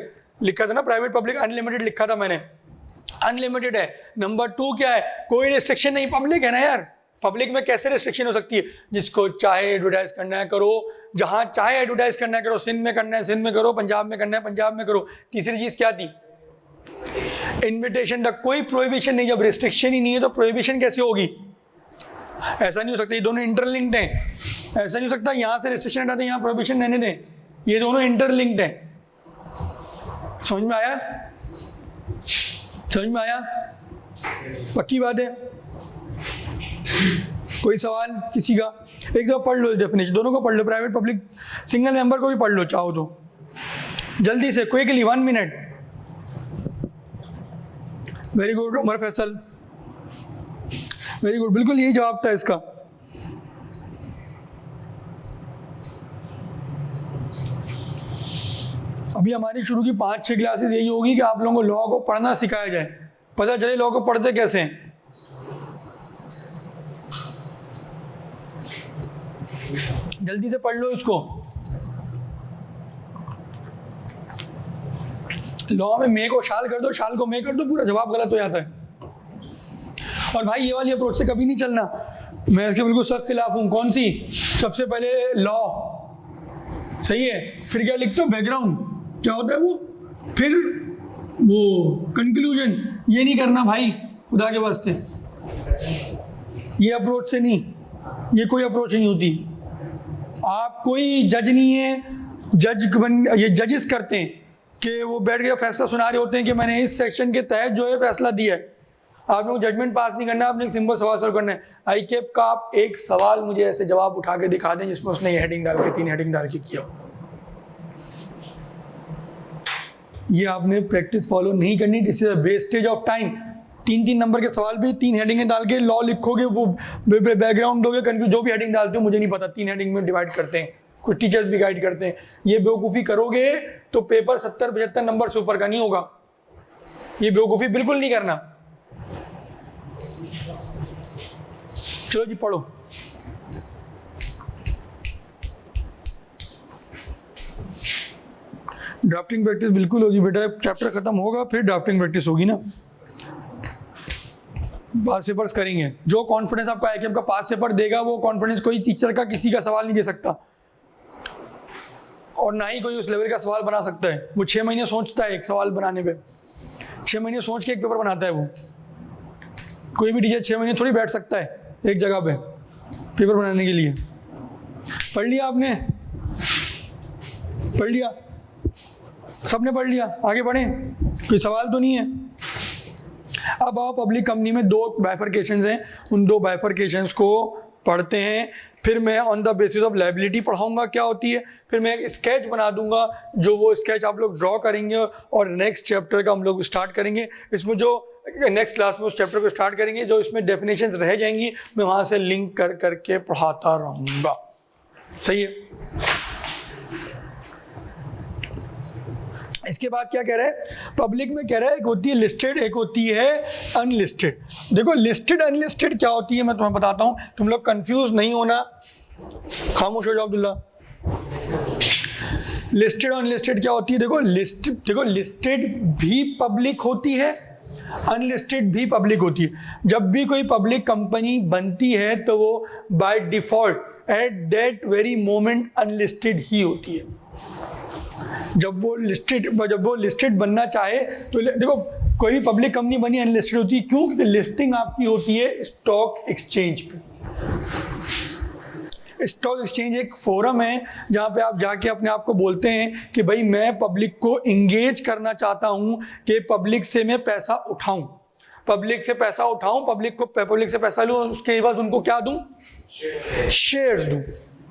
लिखा था ना प्राइवेट पब्लिक अनलिमिटेड लिखा था मैंने, अनलिमिटेड है। नंबर 2 क्या है? कोई रिस्ट्रिक्शन नहीं, पब्लिक है ना यार, पब्लिक में कैसे रिस्ट्रिक्शन हो सकती है? जिसको चाहे एडवर्टाइज करना है करो, जहां चाहे एडवर्टाइज करना है करो, सिंध में करना है सिंध में करो, पंजाब में करना है पंजाब में करो। तीसरी चीज क्या थी? इन्विटेशन तक। कोई प्रोहिबिशन नहीं। जब रिस्ट्रिक्शन ही नहीं है तो प्रोहिबिशन कैसे होगी? ऐसा नहीं हो सकता, ये दोनों इंटरलिंक्ड हैं। ऐसा नहीं हो सकता यहाँ से रिस्ट्रिक्शन हटा दें यहाँ प्रोहिबिशन रहने दें, ये दोनों इंटरलिंक्ड हैं। समझ में आया? समझ में आया? पक्की बात है? कोई सवाल किसी का? एक दो पढ़ लो डेफिनेशन, दोनों को पढ़ लो, प्राइवेट पब्लिक सिंगल मेंबर को भी पढ़ लो चाहो तो, जल्दी से, quickly 1 minute. Very good Umar Faisal, very good, बिल्कुल यही जवाब था इसका। अभी हमारी शुरू की 5-6 क्लासेस यही होगी कि आप लोगों को लॉ को पढ़ना सिखाया जाए, पता चले लॉ को पढ़ते कैसे हैं। जल्दी से पढ़ लो इसको। लॉ में मे को शाल कर दो, शाल को मे कर दो, पूरा जवाब गलत हो जाता है। और भाई ये वाली अप्रोच से कभी नहीं चलना, मैं इसके बिल्कुल सख्त खिलाफ हूं। कौन सी? सबसे पहले लॉ, सही है, फिर क्या लिखते हो? बैकग्राउंड, क्या होता है वो, फिर वो कंक्लूजन। ये नहीं करना भाई, खुदा के वास्ते, ये अप्रोच से नहीं, ये कोई अप्रोच नहीं होती। आप कोई जज नहीं है, ये जजेस करते हैं कि वो बैठ के फैसला सुना रहे होते हैं कि मैंने इस सेक्शन के तहत जो है फैसला दिया है। आप लोग जजमेंट पास नहीं करना, आपने एक सिंपल सवाल सॉल्व करना है। आई कैप का आप एक सवाल मुझे ऐसे जवाब उठा के दिखा दें जिसमें उसने ये हेडिंग डाल के 3 हेडिंग डाल के किया। ये आपने प्रैक्टिस फॉलो नहीं करनी, this is a wastage of time. 3-3 number के सवाल भी 3 हेडिंगें डाल के लॉ लिखोगे, वो बैकग्राउंड दोगे, कंफ्यूज, जो भी हेडिंग डालते हो मुझे नहीं पता, 3 हेडिंग में डिवाइड करते हैं, कुछ टीचर्स भी गाइड करते हैं। ये बेवकूफ़ी करोगे तो पेपर 70-75 नंबर से ऊपर का नहीं होगा। ये बेवकूफ़ी बिल्कुल नहीं करना। चलो जी पढ़ो। ड्राफ्टिंग प्रैक्टिस बिल्कुल होगी बेटा, चैप्टर खत्म होगा फिर ड्राफ्टिंग प्रैक्टिस होगी ना। पास पेपर्स करेंगे, जो कॉन्फिडेंस आपका आईकेएम का पास पेपर देगा वो कॉन्फिडेंस कोई टीचर का किसी का सवाल नहीं दे सकता, और ना ही कोई उस लेवल का सवाल बना सकता है। वो 6 महीने सोचता है एक सवाल बनाने पे, 6 महीने सोच के एक पेपर बनाता है वो। कोई भी टीचर 6 महीने थोड़ी बैठ सकता है एक जगह पे पेपर बनाने के लिए। पढ़ लिया आपने? पढ़ लिया? सबने पढ़ लिया? आगे बढ़ें, कोई सवाल तो नहीं है। अब आओ, पब्लिक कंपनी में 2 बाइफरकेशंस हैं, उन 2 बाइफरकेशंस को पढ़ते हैं। फिर मैं on the basis of liability पढ़ाऊंगा क्या होती है, फिर मैं एक स्केच बना दूंगा, जो वो स्केच आप लोग ड्रॉ करेंगे और नेक्स्ट चैप्टर का हम लोग स्टार्ट करेंगे। इसमें जो नेक्स्ट क्लास में उस चैप्टर को स्टार्ट करेंगे, जो इसमें डेफिनेशंस रह जाएंगी मैं वहाँ से लिंक कर करके पढ़ाता रहूँगा। सही है? इसके बाद क्या कह रहा है? पब्लिक में कह रहा है एक होती है लिस्टेड, एक होती है अनलिस्टेड। देखो लिस्टेड अनलिस्टेड क्या होती है मैं तुम्हें बताता हूँ, तुम लोग कंफ्यूज नहीं होना। खामोश हो जाओ अब्दुल्ला। लिस्टेड और अनलिस्टेड क्या होती है? देखो लिस्टेड भी पब्लिक होती है, अनलिस्टेड भी पब्लिक होती है। जब भी कोई पब्लिक कंपनी बनती है तो वो by default at that very moment unlisted ही होती है। जब वो लिस्टेड बनना चाहे तो देखो, कोई भी पब्लिक कंपनी बनी अनलिस्टेड होती है। क्यों? क्योंकि लिस्टिंग आपकी होती है स्टॉक एक्सचेंज पे। स्टॉक एक्सचेंज एक फोरम है जहाँ पे आप जाके अपने आप को बोलते हैं कि भाई मैं पब्लिक को इंगेज करना चाहता हूँ कि पब्लिक से मैं पैसा उठाऊं, पब्लिक से पैसा उठाऊं, पब्लिक से पैसा लूँ, उसके बाद उनको क्या दूं? शेयर्स दूं।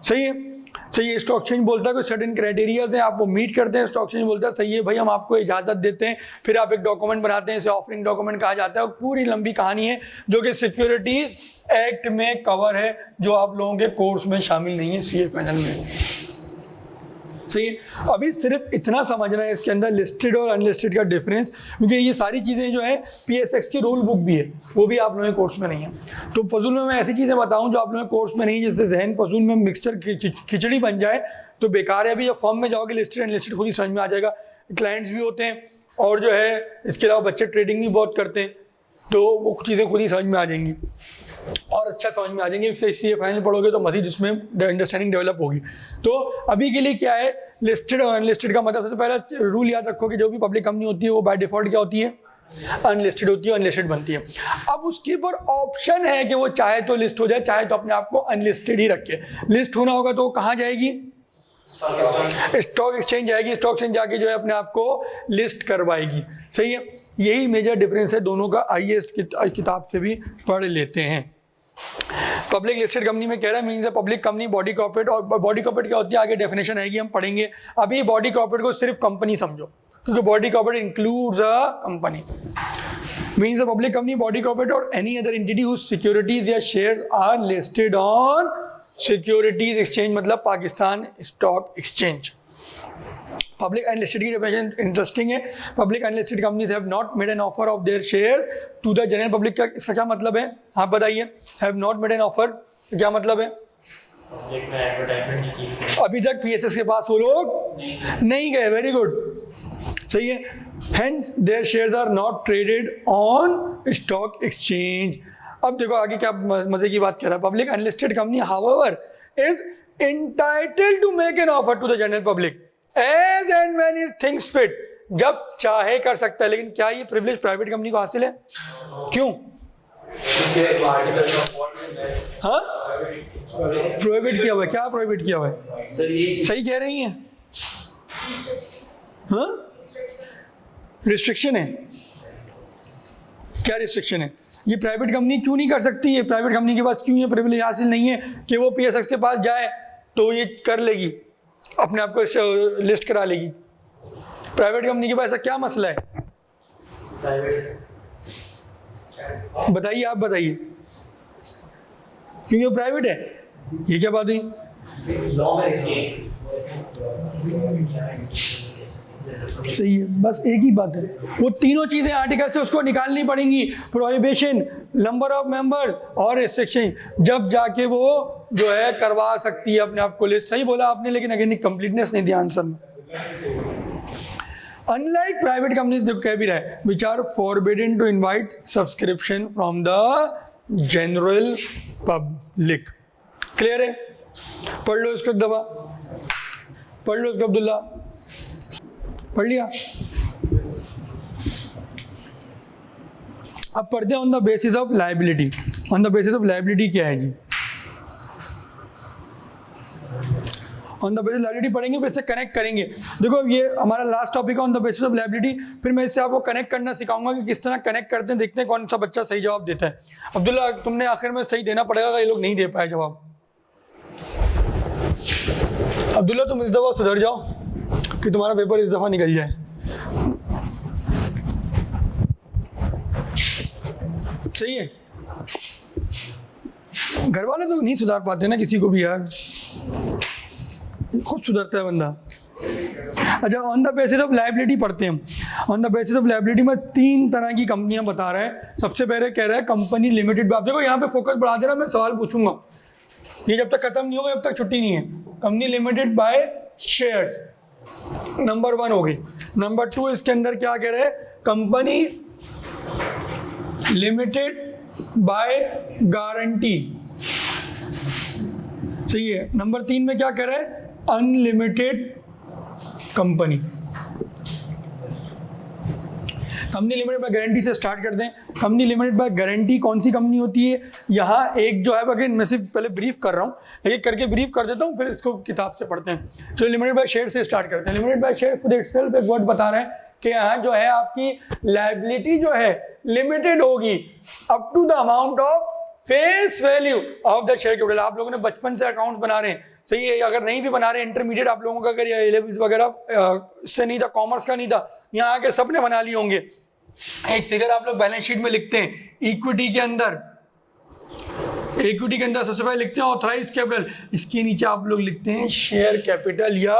सही है? सही है। स्टॉक एक्सचेंज बोलता है कि सर्टेन क्राइटेरियाज हैं, आप वो मीट करते हैं। स्टॉक एक्सचेंज बोलता है सही है भाई, हम आपको इजाज़त देते हैं। फिर आप एक डॉक्यूमेंट बनाते हैं, इसे ऑफरिंग डॉक्यूमेंट कहा जाता है, और पूरी लंबी कहानी है जो कि सिक्योरिटीज एक्ट में कवर है, जो आप लोगों के कोर्स में शामिल नहीं है, सीए पैनल में। सही है? अभी सिर्फ इतना समझना है इसके अंदर लिस्टेड और अनलिस्टेड का डिफरेंस, क्योंकि ये सारी चीज़ें जो है PSX की रूल बुक भी है, वो भी आप लोगों के कोर्स में नहीं है। तो फजूल में मैं ऐसी चीज़ें बताऊं जो आप लोगों के कोर्स में नहीं, जिससे जहन फजूल में मिक्सचर खिचड़ी बन जाए तो बेकार है। अभी जब फॉर्म में जाओगे लिस्टेड अनलिस्टेड खुद ही समझ में आ जाएगा। क्लाइंट्स भी होते हैं और जो है इसके अलावा बच्चे ट्रेडिंग भी बहुत करते हैं, तो वो चीज़ें खुद ही समझ में आ जाएंगी। और अच्छा समझ में आ जाएंगे। इसलिए फाइनल पढ़ोगे तो मजीद उसमें अंडरस्टैंडिंग डेवलप होगी। तो अभी के लिए क्या है, लिस्टेड और अनलिस्टेड का मतलब सबसे पहला रूल याद रखो कि जो भी पब्लिक कंपनी होती है वो बाय डिफॉल्ट क्या होती है, अनलिस्टेड होती है, अनलिस्टेड बनती है। अब उसके ऊपर ऑप्शन है कि वो चाहे तो लिस्ट हो जाए, चाहे तो अपने आप को अनलिस्टेड ही रखे। लिस्ट होना होगा तो कहाँ जाएगी, स्टॉक एक्सचेंज जाएगी। स्टॉक एक्सचेंज जाके जो है अपने आप को लिस्ट करवाएगी। सही है, यही मेजर डिफरेंस है दोनों का। आइए इस किताब से भी पढ़ लेते हैं। पब्लिक लिस्टेड कंपनी में कह रहा है means public company, body corporate. और बॉडी कॉर्पोरेट क्या होती है आगे डेफिनेशन आएगी, हम पढ़ेंगे। अभी बॉडी कॉर्पोरेट को सिर्फ कंपनी समझो, क्योंकि body corporate includes a company. Means a public company, body corporate और any other entity whose securities या shares are listed on securities exchange, मतलब Pakistan stock exchange. Public unlisted की डेफिनेशन इंटरेस्टिंग है। Public unlisted companies have not made an offer of their share to the general public. का इसका क्या मतलब है, आप बताइए। Have not made an offer क्या मतलब है, पब्लिक में एडवर्टाइजमेंट नहीं की। अभी तक पीएसएस के पास वो लोग नहीं गए। वेरी गुड, सही है। Hence their shares are not traded on stock exchange. अब देखो आगे क्या मजे की बात कर रहा है। Public unlisted company however is entitled to make an offer to the general public as and when it thinks fit. जब चाहे कर सकता है, लेकिन क्या ये प्रिविलेज प्राइवेट कंपनी को हासिल है? क्यों? हाँ, प्रोहिबिट किया हुआ है। क्या प्रोहिबिट किया हुआ है? सही कह रही हैं? हाँ, रिस्ट्रिक्शन है। क्या रिस्ट्रिक्शन है? ये प्राइवेट कंपनी क्यों नहीं कर सकती है? प्राइवेट कंपनी के पास क्यों ये प्रिविलेज हासिल नहीं है कि वो पीएसएक्स के पास जाए तो ये कर लेगी, अपने आप को लिस्ट करा लेगी? प्राइवेट कंपनी के पास ऐसा क्या मसला है? बताइए, आप बताइए। क्योंकि वो प्राइवेट है, ये क्या बात हुई? सही है, बस एक ही बात है। वो तीनों चीजें आर्टिकल से उसको निकालनी पड़ेंगी, प्रोहिबिशन, नंबर ऑफ मेंबर और रिस्ट्रिक्शन, जब जाके वो जो है करवा सकती है अपने आप को लिस्ट। सही बोला आपने, लेकिन अगेन कंप्लीटनेस नहीं दिया आंसर में। अनलाइक प्राइवेट कंपनीज जो कह भी रहा है, which are forbidden to invite subscription from the general public. Clear है? पढ़ लो इसको एक दफा, पढ़ लो इसको। अब्दुल्ला पढ़ लिया? अब पढ़ते हैं on the basis of liability. On the basis of liability क्या है जी? ऑन द बेसिस लायबिलिटी पढ़ेंगे, फिर इससे कनेक्ट करेंगे। देखो ये हमारा लास्ट टॉपिक है on the basis of liability. फिर मैं इससे आपको कनेक्ट करना सिखाऊंगा कि किस तरह कनेक्ट करते हैं, देखते हैं कौन सा बच्चा सही जवाब देता है। अब्दुल्ला तुमने आखिर में सही देना पड़ेगा, ये लोग नहीं दे पाए जवाब। अब्दुल्ला तुम इस दफा सुधर जाओ कि तुम्हारा पेपर इस दफा निकल जाए। सही है, घर वाले तो नहीं सुधार पाते ना किसी को भी यार, खुद सुधरता है बंदा। अच्छा, on the basis of liability पढ़ते हैं। On the basis of liability में 3 तरह की कंपनियां बता रहा है। सबसे पहले कह रहा है कंपनी लिमिटेड। आप देखो यहाँ पे फोकस बढ़ा देना, मैं सवाल पूछूंगा, ये जब तक खत्म नहीं होगा जब तक छुट्टी नहीं है। Company limited by shares, number 1 हो गई। नंबर 2 इसके अंदर क्या कह रहे हैं, कंपनी लिमिटेड बाय गारंटी। सही है। नंबर 3 में क्या कह रहे हैं, unlimited company. Company limited by guarantee से स्टार्ट करते हैं। कंपनी लिमिटेड बाय गारंटी कौन सी कंपनी होती है? यहाँ एक जो है, अगेन मैं सिर्फ पहले ब्रीफ कर रहा हूँ, एक करके ब्रीफ कर देता हूँ, फिर इसको किताब से पढ़ते हैं। तो लिमिटेड बाय शेयर से स्टार्ट करते हैं। लिमिटेड बाय शेयर खुद इटसेल्फ एक वर्ड बता रहा है कि यहाँ जो है आपकी लायबिलिटी जो है लिमिटेड होगी up to the amount of face value of the share capital. आप लोगों ने बचपन से अकाउंट्स बना रहे हैं, सही है। अगर नहीं भी बना रहे, इंटरमीडिएट आप लोगों का अगर या 11वीं वगैरह से नहीं था, कॉमर्स का नहीं था, यहाँ आके सबने बना लिए होंगे। एक फिगर आप लोग बैलेंस शीट में लिखते हैं, इक्विटी के अंदर सबसे पहले लिखते हैं ऑथराइज कैपिटल, इसके नीचे आप लोग लिखते हैं शेयर कैपिटल या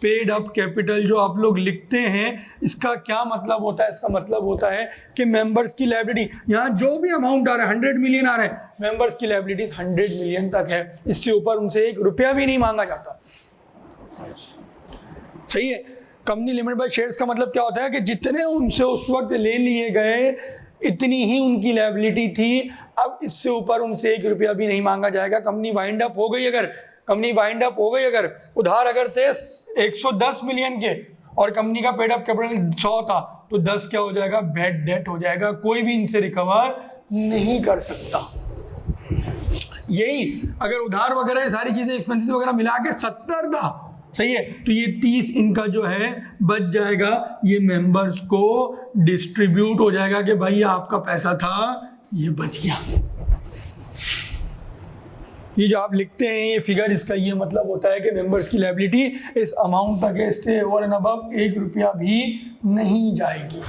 पेड अप कैपिटल। जो आप लोग लिखते हैं इसका क्या मतलब होता है? इसका मतलब होता है कि मेंबर्स की लायबिलिटी, यहाँ जो भी अमाउंट आ रहा है 100 मिलियन आ रहा है, मेंबर्स की लायबिलिटी 100 मिलियन तक है। इससे ऊपर उनसे 1 रुपया भी नहीं मांगा जाता। सही है। कंपनी लिमिटेड बाय शेयर्स का मतलब क्या होता है कि जितने उनसे उस वक्त ले लिए गए इतनी ही उनकी लायबिलिटी थी। अब इससे ऊपर उनसे 1 रुपया भी नहीं मांगा जाएगा। कंपनी वाइंड अप हो गई अगर उधार अगर थे 110 मिलियन के और कंपनी का पेड अप कैपिटल 100 था, तो 10 क्या हो जाएगा, बैड डेट हो जाएगा। कोई भी इनसे रिकवर नहीं कर सकता। यही अगर उधार वगैरह ये सारी चीजें एक्सपेंसेस वगैरह मिला के 70 था, सही है, तो ये 30 इनका जो है बच जाएगा। ये मेंबर्स को डिस्ट्रीब्यूट हो जाएगा कि भाई आपका पैसा था, ये बच गया। ये जो आप लिखते हैं ये फिगर, इसका ये मतलब होता है कि मेंबर्स की लायबिलिटी इस अमाउंट तक है, इससे ओवर एंड अबव 1 रुपया भी नहीं जाएगी।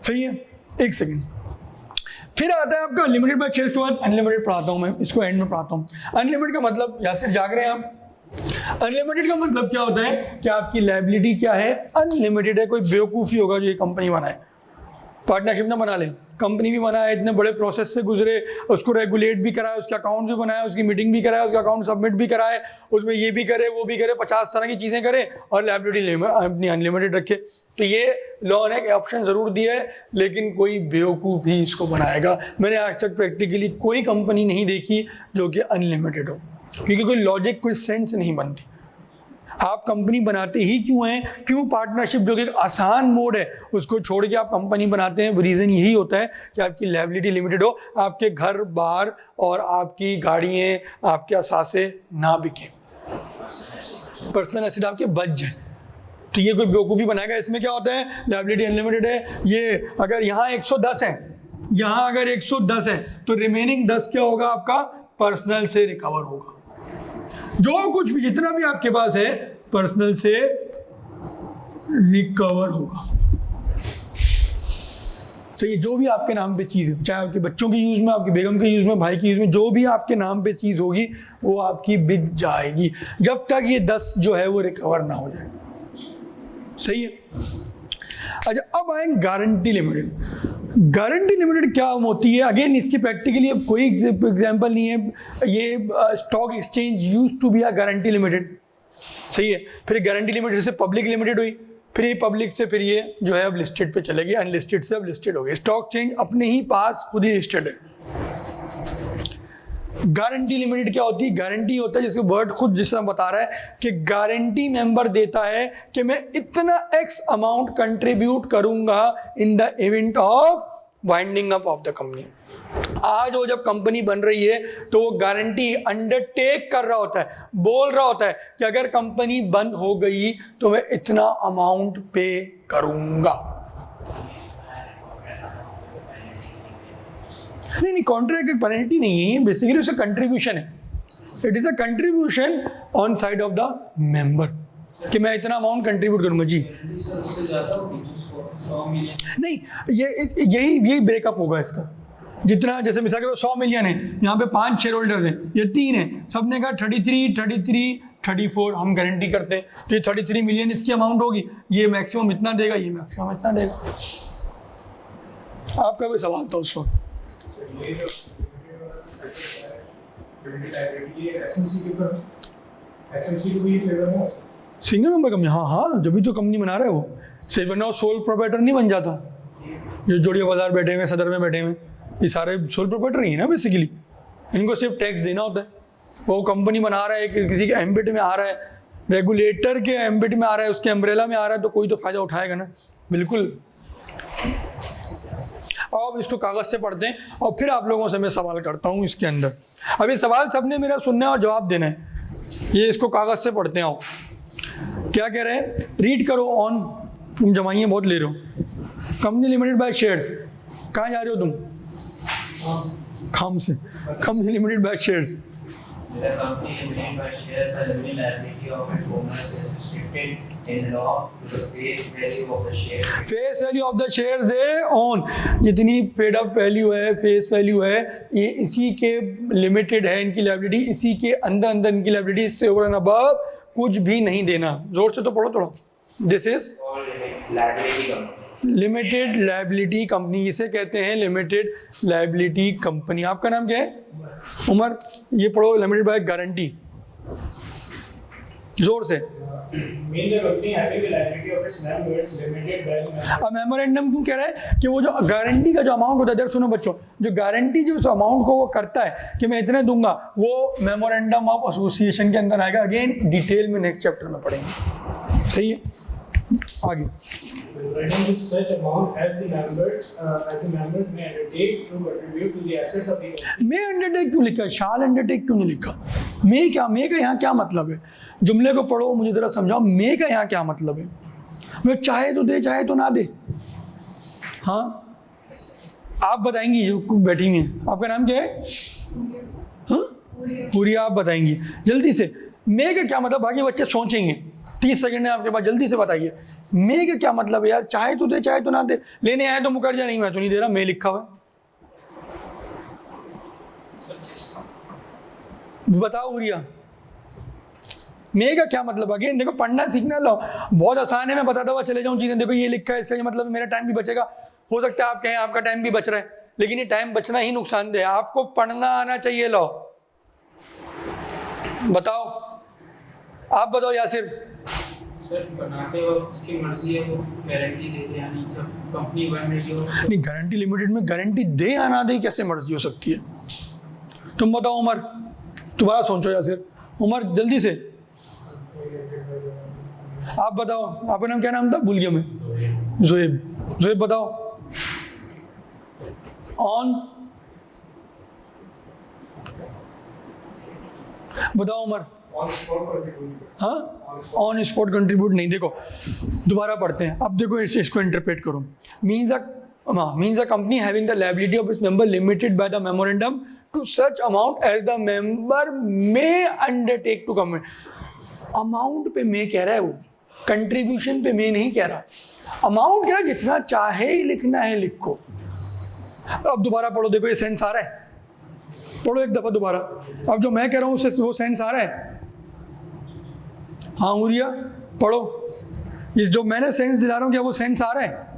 सही है, एक सेकेंड। फिर आता है आपका अनलिमिटेड बाय शेयर्स के बाद अनलिमिटेड पढ़ाता हूं मैं, इसको एंड में पढ़ाता हूं। अनलिमिटेड का मतलब, यासिर जाग रहे हैं आप? अनलिमिटेड का मतलब क्या होता है कि आपकी लायबिलिटी क्या है, अनलिमिटेड है। कोई बेवकूफ़ी होगा जो ये कंपनी बनाए, पार्टनरशिप ना बना ले, कंपनी भी बनाया, इतने बड़े प्रोसेस से गुजरे, उसको रेगुलेट भी कराया, उसका अकाउंट भी बनाया, उसकी मीटिंग भी कराया, उसका अकाउंट सबमिट भी कराए, उसमें ये भी करे वो भी करे, 50 तरह की चीज़ें करे और लायबिलिटी अपनी अनलिमिटेड रखे। तो ये लॉ ने ऑप्शन ज़रूर दिया है, लेकिन कोई बेवकूफ़ ही इसको बनाएगा। मैंने आज तक प्रैक्टिकली कोई कंपनी नहीं देखी जो कि अनलिमिटेड हो, क्योंकि कोई लॉजिक, कोई सेंस नहीं बनती। आप कंपनी बनाते ही क्यों हैं, क्यों पार्टनरशिप जो कि एक आसान मोड है उसको छोड़ के आप कंपनी बनाते हैं? रीज़न यही होता है कि आपकी लायबिलिटी लिमिटेड हो, आपके घर बार और आपकी गाड़ियाँ, आपके असासे ना बिके, पर्सनल एसेट आपके बच जाए। तो ये कोई बेवकूफ़ी बनाएगा। इसमें क्या होता है, लायबिलिटी अनलिमिटेड है, ये अगर यहाँ 110 है, यहाँ अगर 110 है तो रिमेनिंग 10 क्या होगा आपका, पर्सनल से रिकवर होगा। जो कुछ भी जितना भी आपके पास है पर्सनल से रिकवर होगा। सही, जो भी आपके नाम पे चीज़ है, चाहे आपके बच्चों के यूज़ में, आपकी बेगम के यूज़ में, भाई के यूज़ में, जो भी आपके नाम पे चीज़ होगी वो आपकी बिक जाएगी, जब तक ये 10 जो है वो रिकवर ना हो जाए। सही है। अच्छा, अब आए गारंटी लिमिटेड। गारंटी लिमिटेड क्या होती है? अगेन इसकी प्रैक्टिकली अब कोई एग्जांपल नहीं है। ये stock exchange used to be a guarantee limited, सही है। फिर गारंटी लिमिटेड से पब्लिक लिमिटेड हुई, फिर ये पब्लिक से फिर ये जो है अब लिस्टेड पे चलेगी, अनलिस्टेड से अब लिस्टेड हो गई। स्टॉक चेंज अपने ही पास खुद ही लिस्टेड है। गारंटी लिमिटेड क्या होती है? गारंटी होता है, जिसका वर्ड खुद जिस तरह बता रहा है कि गारंटी मेंबर देता है कि मैं इतना एक्स अमाउंट कंट्रीब्यूट करूंगा in the event of winding up of the company. आज वो जब कंपनी बन रही है तो वो गारंटी अंडरटेक कर रहा होता है, बोल रहा होता है कि अगर कंपनी बंद हो गई तो मैं इतना अमाउंट पे करूंगा। नहीं, कॉन्ट्रैक्ट एक पेनल्टी नहीं है, बेसिकली उसका कंट्रीब्यूशन है। It is a contribution on side of the member कि मैं इतना अमाउंट कंट्रीब्यूट करूंगा जी। नहीं, यही ब्रेकअप होगा इसका। जितना, जैसे मिसाल के 100 मिलियन है, यहाँ पे 5 शेयर होल्डर्स हैं, ये 3 हैं, सबने कहा 33, 34 हम गारंटी करते हैं, तो ये 33 मिलियन इसकी अमाउंट होगी, ये मैक्सिमम इतना देगा, ये मैक्सिमम इतना देगा। आपका कोई सवाल था उस वक्त? सिंगल मेंबर कंपनी, हाँ, जब भी तो कंपनी बना रहे हो, सिर्फ सोल प्रोप्राइटर नहीं बन जाता। जो जोड़िया बाजार बैठे हुए, सदर में बैठे हुए, ये सारे सोल प्रोप्राइटर ही है ना बेसिकली। इनको सिर्फ टैक्स देना होता है। वो कंपनी बना रहा है, किसी के एम्बिट में आ रहा है, रेगुलेटर के एम्बिट में आ रहा है, उसके अम्ब्रेला में आ रहा है, तो कोई तो फायदा उठाएगा ना, बिल्कुल। अब इसको कागज से पढ़ते हैं और फिर आप लोगों से मैं सवाल करता हूँ इसके अंदर। अब ये सवाल सबने मेरा सुनना है और जवाब देना है। ये इसको कागज से पढ़ते हैं। क्या कह रहे हैं, रीड करो ऑन। तुम जमाइए बहुत ले रहे हो। कंपनी लिमिटेड बाय शेयर्स, कहाँ जा रहे हो तुम? खाम से। Company limited by shares, The company limited by shares the living liability of its owners is restricted in law to the face value of the share. Face value of the shares they on, जितनी paid up value है, face value है, ये इसी के limited है इनकी liability, इसी के अंदर इनकी लायबिलिटी, इससे ओवर एंड अबव कुछ भी नहीं देना। जोर से तो पढ़ो थोड़ा। This is Liability company. Limited liability company, इसे कहते हैं लिमिटेड लायबिलिटी कंपनी। आपका नाम क्या है? उमर। ये पढ़ो, लिमिटेड बाय गारंटी। जोर से। means the company having the liability of its members limited by the member. अब मेमोरेंडम क्यों कह रहा है कि वो जो गारंटी का जो अमाउंट होता है, इधर सुनो बच्चों, जो गारंटी जो उस अमाउंट को वो करता है कि मैं इतने दूंगा, वो मेमोरेंडम ऑफ एसोसिएशन के अंदर आएगा। अगेन डिटेल में नेक्स्ट चैप्टर में पढ़ेंगे। सही है, आगे। Writing to such amount as the members may undertake to contribute to the assets of the company. May undertake क्यों लिखा है, शाल अंडरटेक क्यों नहीं लिखा? मे क्या, मे का यहाँ क्या मतलब है? जुमले को पढ़ो, मुझे जरा समझाओ, मे का यहाँ क्या मतलब है? मैं चाहे तो दे, चाहे तो ना दे। हाँ, आप बताएंगी जो बैठी हुई हैं। आपका नाम क्या है? हाँ, पूरिया। आप बताएंगी जल्दी से। मे का क्या मतलब? बाकी बच्चे सोचेंगे, 30 सेकंड है आपके पास, जल्दी से बताइए। मे का क्या मतलब है यार? चाहे तो दे, चाहे तो ना दे। लेने आए तो मुकर जा, नहीं मैं तो नहीं दे रहा, मैं लिखा हुआ है। बताओ उरिया, मे का क्या मतलब? अगेन देखो, पढ़ना सीखना लो, बहुत आसान है, मैं बताता हुआ चले जाऊं चीजें। देखो ये लिखा है, इसका ये मतलब मेरा टाइम भी बचेगा। हो सकता है आप कहें आपका टाइम भी बच रहा है, लेकिन ये टाइम बचना ही नुकसानदेह है। आपको पढ़ना आना चाहिए। लो बताओ, आप बताओ यासिर। सर बनाते वक्त उसकी मर्जी है, वो गारंटी देते, यानी जब कंपनी बन रही हो। नहीं, गारंटी लिमिटेड में गारंटी दे या ना दे कैसे मर्जी हो सकती है? तुम बताओ उमर, तुम्हारा सोचो यासिर। उमर जल्दी से आप बताओ। आपका नाम क्या नाम था? भूल गया मैं। जोएब। जोएब बताओ। ऑन बताओ उमर। On spot contribute. हाँ, ऑन स्पॉट कंट्रीब्यूट नहीं। देखो दोबारा पढ़ते हैं। अब देखो इसको इंटरप्रेट करो। Means a company having the liability of its member limited by the memorandum to such amount as the member may undertake to commit. Amount पे मे कह रहा है, वो कंट्रीब्यूशन पे मे नहीं कह रहा। अमाउंट कह रहा है, जितना चाहे ही लिखना है लिखो। अब दोबारा पढ़ो, देखो ये सेंस आ रहा है, पढ़ो एक दफा दोबारा। अब जो मैं कह रहा हूँ उससे वो सेंस आ रहा है? हाँ उरिया पढ़ो, ये जो मैंने सेंस दिला रहा हूँ क्या वो सेंस आ रहा है?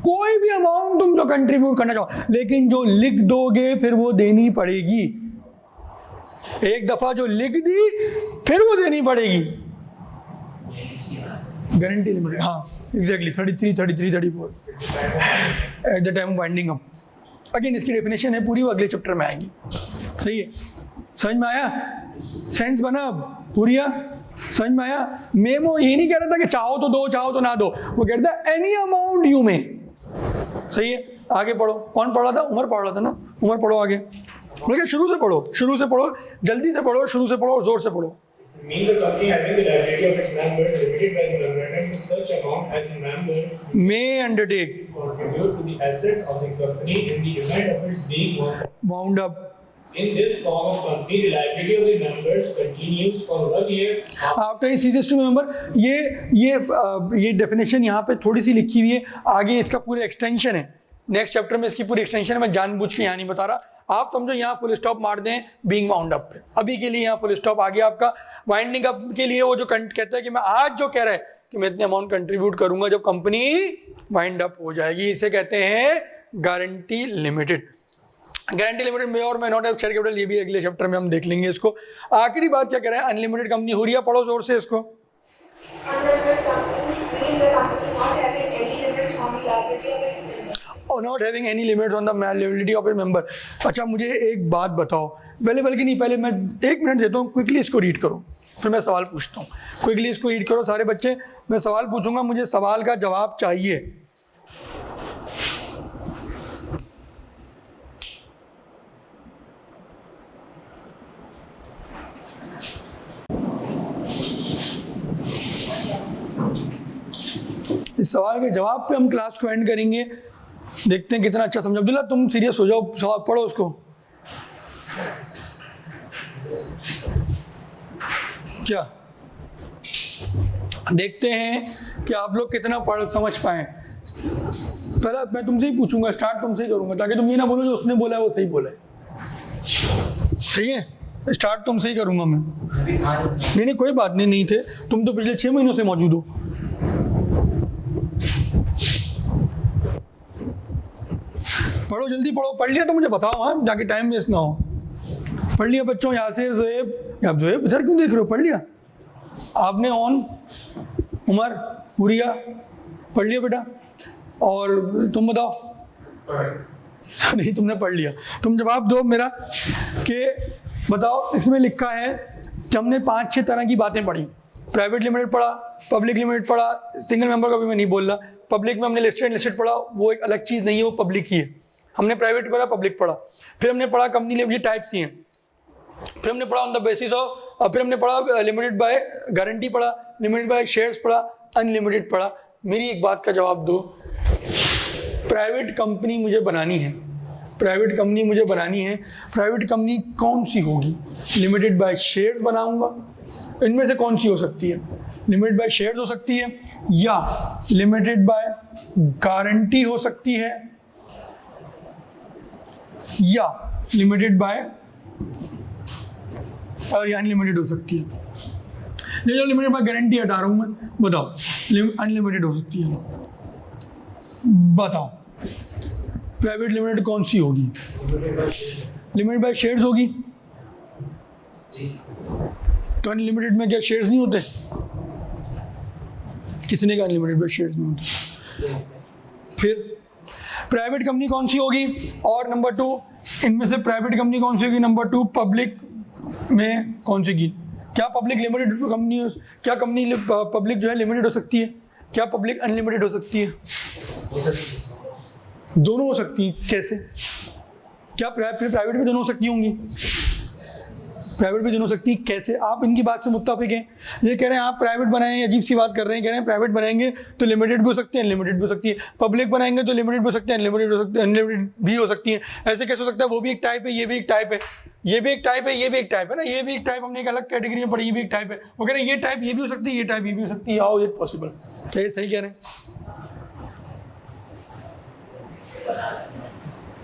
कोई भी अमाउंट तुम जो कंट्रीब्यूट करना चाहो, लेकिन जो लिख दोगे फिर वो देनी पड़ेगी। एक दफा जो लिख दी फिर वो देनी पड़ेगी। गारंटी लिमिटेड, हाँ exactly 33, 33, 34 at the time winding up. Again इसकी डेफिनेशन है पूरी, वो अगले चैप्टर में आएगी। सही है, समझ में आया? सेंस बना? अब पूरिया समझ में आया? मेमो ये नहीं कह रहा था कि चाहो तो दो, चाहो तो ना दो, वो कहता है एनी अमाउंट यू में। सही है, आगे पढ़ो। कौन पढ़ रहा था? उमर पढ़ रहा था ना? उमर पढ़ो आगे। बोले शुरू से पढ़ो, शुरू से पढ़ो, जल्दी से पढ़ो, शुरू से पढ़ो, जोर से पढ़ो। Means the company having the liability of its members limited by the memorandum to such amount as the members may undertake contribute to the assets of the company in the event of its being wound up. In this form of company, the liability of the members continues for 1 year After he ceases to be member। ये definition यहाँ पे थोड़ी सी लिखी हुई है, आगे इसका पूरा एक्सटेंशन है। नेक्स्ट चैप्टर में इसकी पूरी एक्सटेंशन है, मैं जानबूझ के यहाँ नहीं बता रहा। आप समझो यहाँ फुल स्टॉप मार दें बीइंग वाउंड अप पे। अभी के लिए यहाँ फुल स्टॉप आ गया आपका। वाइंडिंग अप के लिए वो जो कहता है कि मैं आज जो कह रहा है कि मैं इतने अमाउंट कंट्रीब्यूट करूंगा जब कंपनी वाइंड अप हो जाएगी, इसे कहते हैं गारंटी लिमिटेड। गारंटी लिमिटेड में और मैं नॉट हैव शेयर कैपिटल, ये भी अगले चैप्टर में हम देख लेंगे इसको। आखिरी बात क्या कह रहा है? Unlimited company. हुरिया पढ़ो जोर से इसको। Unlimited company means a company not having any limits on the liability of its members. और not having any limits on the liability of A member. अच्छा मुझे एक बात बताओ, बल्कि नहीं, पहले मैं 1 मिनट देता हूँ, क्विकली इसको रीड करो, फिर मैं सवाल पूछता हूँ। क्विकली इसको रीड करो सारे बच्चे, मैं सवाल पूछूंगा, मुझे सवाल का जवाब चाहिए। इस सवाल के जवाब पे हम क्लास को एंड करेंगे, देखते हैं कितना अच्छा समझा। अब्दुल्ला तुम सीरियस हो जाओ, सवाल पढ़ो उसको। क्या देखते हैं कि आप लोग कितना पढ़ समझ पाए। पहला मैं तुमसे ही पूछूंगा, स्टार्ट तुमसे ही करूंगा, ताकि तुम ये ना बोलो जो उसने बोला है वो सही बोला है। सही है, स्टार्ट तुमसे ही करूंगा मैं। नहीं कोई बात नहीं थे, तुम तो पिछले 6 महीनों से मौजूद हो। पढ़ो जल्दी पढ़ो। पढ़ लिया तो मुझे बताओ, हाँ, जाके टाइम वेस्ट ना हो। पढ़ लिया बच्चों? यासिर, ज़ेब, आप जो है इधर क्यों देख रहे हो? पढ़ लिया आपने? ऑन उमर हुरिया पढ़ लिया बेटा? और तुम बताओ। नहीं, तुमने पढ़ लिया। तुम जवाब दो मेरा कि बताओ, इसमें लिखा है कि हमने 5-6 तरह की बातें पढ़ी। प्राइवेट लिमिटेड पढ़ा, पब्लिक लिमिटेड पढ़ा, सिंगल मेंबर का भी मैं नहीं बोल रहा। पब्लिक में हमने लिस्टेड लिस्टेड पढ़ा, वो एक अलग चीज़ नहीं है, वो पब्लिक ही है। हमने प्राइवेट पढ़ा, पब्लिक पढ़ा, फिर हमने पढ़ा कंपनी ये टाइप्स ही हैं, फिर हमने पढ़ा ऑन द बेसिस ऑफ, फिर हमने पढ़ा लिमिटेड बाय गारंटी पढ़ा, लिमिटेड बाय शेयर्स पढ़ा, अनलिमिटेड पढ़ा। मेरी एक बात का जवाब दो, प्राइवेट कंपनी मुझे बनानी है, प्राइवेट कंपनी मुझे बनानी है, प्राइवेट कंपनी कौन सी होगी? लिमिटेड बाय शेयर्स बनाऊंगा, इनमें से कौन सी हो सकती है? लिमिटेड बाय शेयर्स हो सकती है, या लिमिटेड बाय गारंटी हो सकती है, या लिमिटेड बाय और अनलिमिटेड हो सकती है। ले जाओ, लिमिटेड बाय गारंटी हटा रहा हूं मैं, बताओ अनलिमिटेड हो सकती है, बताओ प्राइवेट लिमिटेड कौन सी होगी? लिमिटेड बाय शेयर्स होगी। तो अनलिमिटेड में क्या शेयर्स नहीं होते? किसने कहा अनलिमिटेड बाय शेयर्स नहीं होते? फिर प्राइवेट कंपनी कौन सी होगी? और नंबर 2, इनमें से प्राइवेट कंपनी कौन सी होगी? नंबर 2, पब्लिक में कौन सी की? क्या पब्लिक लिमिटेड कंपनी, क्या कंपनी पब्लिक जो है लिमिटेड हो सकती है? क्या पब्लिक अनलिमिटेड हो सकती है? दोनों हो सकती हैं। कैसे? क्या प्राइवेट भी दोनों हो सकती होंगी? प्राइवेट भी दोनों हो सकती है। कैसे? आप इनकी बात से मुत्ताफिक हैं? ये कह रहे हैं आप प्राइवेट बनाएं, अजीब सी बात कर रहे हैं, कह रहे हैं प्राइवेट बनाएंगे तो लिमिटेड भी हो सकती है, अनलिमिटेड भी हो सकती है। पब्लिक बनाएंगे तो लिमिटेड भी हो सकती है, अनलिमिटेड हो सकती है, अनलिमिटेड भी हो सकती है। ऐसे कैसे हो सकता है? वो भी एक टाइप है, ये भी एक टाइप है, ये भी एक टाइप है, ये भी एक टाइप है ना, ये भी एक टाइप, हमने एक अलग कैटेगरी में पढ़ी, ये भी एक टाइप है। वो कह रहे हैं ये टाइप ये भी हो सकती है, ये टाइप ये भी हो सकती है। How is it possible? क्या ये सही कह रहे हैं?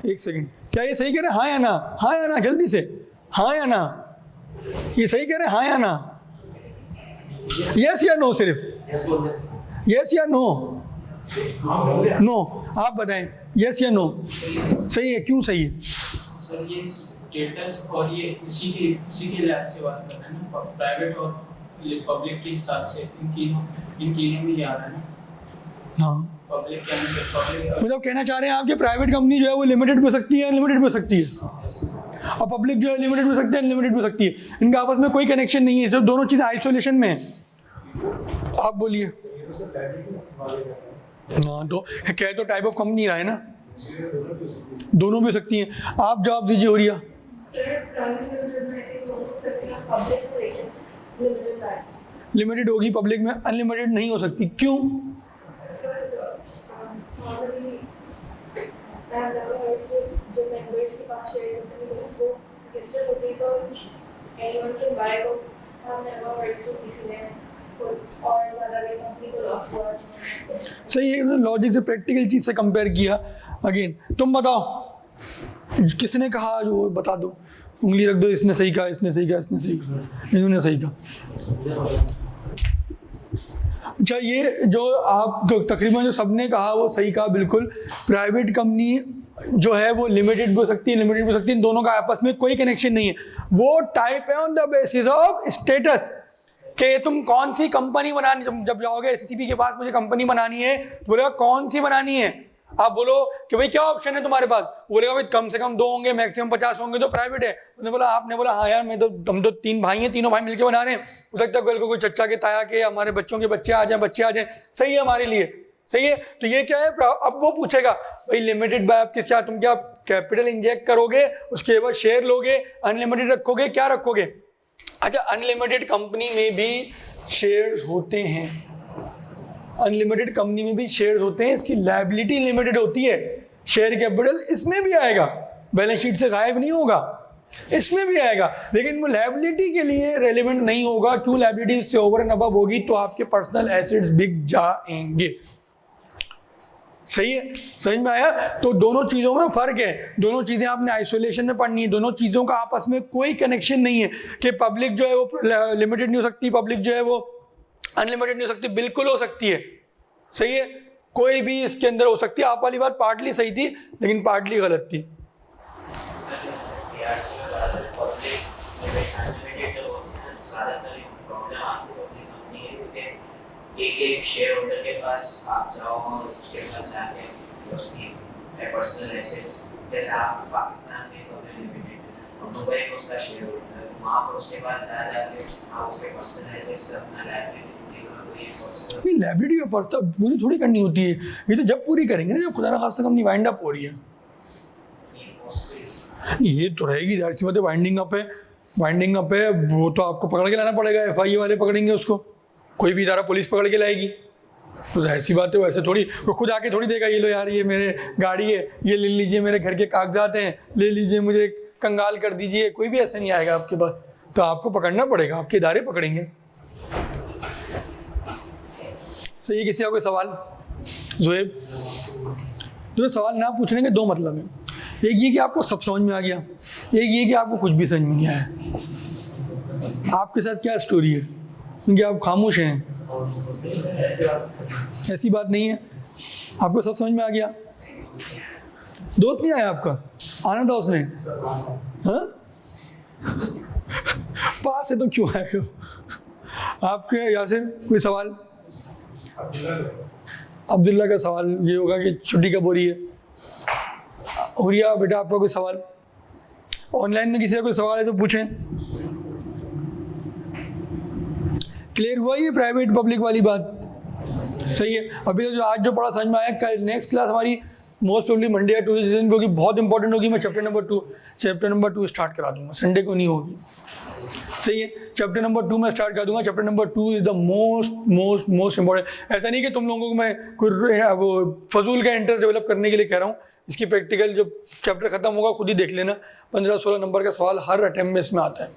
एक सेकंड, क्या ये सही कह रहे हैं? हाँ या ना? हाँ या ना? जल्दी से हाँ या ना? ये सही कह रहे हैं? हाँ या ना? यस या नो? सिर्फ यस या नो? नो, आप बताएं यस या नो? सही है? क्यों सही है? सर ये स्टेटस और ये उसी के लिहाज से बात कर रहे हैं ना, प्राइवेट और पब्लिक के हिसाब से इन तीनों में ही आ रहा है ना। हाँ, पब्लिक मतलब कहना चाह रहे हैं आप कि प्राइवेट कंपनी जो है वो लिमिटेड भी हो सकती है, अनलिमिटेड भी हो सकती है, और पब्लिक जो है लिमिटेड भी हो सकती है, अनलिमिटेड भी हो सकती है। इनका आपस में कोई कनेक्शन नहीं है, सिर्फ दोनों चीज़ें आइसोलेशन में है। आप बोलिए। हाँ, तो कह तो टाइप ऑफ कंपनी रहा है ना, दोनों भी हो सकती हैं। आप जवाब दीजिए उरिया। लिमिटेड होगी, पब्लिक में अनलिमिटेड नहीं हो सकती। क्यों? सही है, लॉजिक से प्रैक्टिकल चीज से कंपेयर किया। अगेन तुम बताओ, किसने कहा? जो बता दो, उंगली रख दो, इसने सही कहा, इसने सही कहा, इसने सही कहा, इन्होंने सही कहा। अच्छा, ये जो आप तकरीबन जो सबने कहा वो सही कहा बिल्कुल। प्राइवेट कंपनी जो है वो लिमिटेड भी हो सकती है, लिमिटेड भी हो सकती है, इन दोनों का आपस में कोई कनेक्शन नहीं है। वो टाइप है on the basis of status कि तुम कौन सी कंपनी बनानी। जब जाओगे एससीपी के पास, मुझे कंपनी बनानी है, तो बोलेगा कौन सी बनानी है? आप बोलो कि भाई क्या ऑप्शन है तुम्हारे पास? बोलेगा भाई कम से कम 2 होंगे, मैक्सिमम 50 होंगे तो प्राइवेट है। उसने बोला, आपने बोला हाँ यार, हम तो 3 भाई हैं, तीनों भाई मिलकर बना रहे हैं, हो सकता है कल को कोई चच्चा के, ताया के, हमारे बच्चों के बच्चे आ जाए, सही है हमारे लिए, सही है। तो ये क्या है? अब वो पूछेगा भाई लिमिटेड बाय आपके साथ तुम क्या कैपिटल इंजेक्ट करोगे, उसके बाद शेयर लोगे, अनलिमिटेड रखोगे, क्या रखोगे? अच्छा, अनलिमिटेड कंपनी में भी शेयर्स होते हैं, अनलिमिटेड कंपनी में भी शेयर्स होते हैं, इसकी लायबिलिटी लिमिटेड होती है। शेयर कैपिटल इसमें भी आएगा, बैलेंस शीट से गायब नहीं होगा, इसमें भी आएगा, लेकिन वो लायबिलिटी के लिए रेलेवेंट नहीं होगा। क्यों? लायबिलिटी से ओवर एंड अबव होगी तो आपके पर्सनल एसेट्स बिक जाएंगे। सही है? समझ में आया? तो दोनों चीज़ों में फ़र्क है, दोनों चीज़ें आपने आइसोलेशन में पढ़नी है, दोनों चीज़ों का आपस में कोई कनेक्शन नहीं है कि पब्लिक जो है वो लिमिटेड नहीं हो सकती, पब्लिक जो है वो अनलिमिटेड नहीं हो सकती। बिल्कुल हो सकती है, सही है, कोई भी इसके अंदर हो सकती है। आप वाली बात पार्टली सही थी लेकिन पार्टली गलत थी। एक शेयर होल्डर के पास आप जाओ और उसके पास जाके उसकी पर्सनल एसेट्स, जैसे आप पाकिस्तान में पब्लिक लिमिटेड और दुबई में उसका शेयर होल्डर है, तो वहाँ पर उसके पास जाके आप उसके पर्सनल एसेट्स अपना लायबिलिटी पूरी करो, तो ये पॉसिबल नहीं, लाइबिलिटी ऑफ पर्सन पूरी थोड़ी करनी होती है, ये तो जब पूरी करेंगे ना जब खुदा ना खास्ता कंपनी वाइंड अप हो रही है, ये पॉसिबल। ये तो रहेगी जाहिर सी बात है। वाइंडिंग अप है, वाइंडिंग अप है, वो तो आपको पकड़ के लाना पड़ेगा, FIA वाले पकड़ेंगे उसको, कोई भी इदारा पुलिस पकड़ के लाएगी, तो जाहिर सी बात है वैसे थोड़ी वो खुद आके थोड़ी देगा ये लो यार ये मेरे गाड़ी है, ये ले लीजिए, मेरे घर के कागजात हैं, ले लीजिए, मुझे कंगाल कर दीजिए, कोई भी ऐसा नहीं आएगा आपके पास, तो आपको पकड़ना पड़ेगा, आपके इदारे पकड़ेंगे। सही है, किसी का कोई सवाल? ज़ोएब, तो सवाल ना पूछने के दो मतलब हैं, एक ये कि आपको सब समझ में आ गया, एक ये कि आपको कुछ भी समझ में नहीं आया। आपके साथ क्या स्टोरी है, क्योंकि आप खामोश हैं? ऐसी बात नहीं है, आपको सब समझ में आ गया। दोस्त नहीं आया आपका? आना था उसने, हाँ? पास है तो क्यों आए? आपके यहाँ से कोई सवाल? अब्दुल्ला का सवाल ये होगा कि छुट्टी कब हो रही है। हुरिया बेटा आपका कोई सवाल? ऑनलाइन में किसी का कोई सवाल है तो पूछें। क्लियर हुआ ये प्राइवेट पब्लिक वाली बात? सही है। अभी तो जो आज जो पढ़ा समझ में आया, कल नेक्स्ट क्लास हमारी मोस्ट प्रोबेबली मंडे या ट्यूसडे दिन क्योंकि बहुत इंपॉर्टेंट होगी। मैं चैप्टर नंबर 2 स्टार्ट करा दूंगा, संडे को नहीं होगी। सही है, चैप्टर नंबर 2 में स्टार्ट कर दूंगा। Chapter number 2 is the most important. ऐसा नहीं कि तुम लोगों को मैं कोई वो फजूल का इंटरेस्ट डेवलप करने के लिए कह रहा हूँ। इसकी प्रैक्टिकल जब चैप्टर खत्म होगा खुद ही देख लेना, 15-16 नंबर का सवाल हर अटेम्प्ट में इसमें आता है।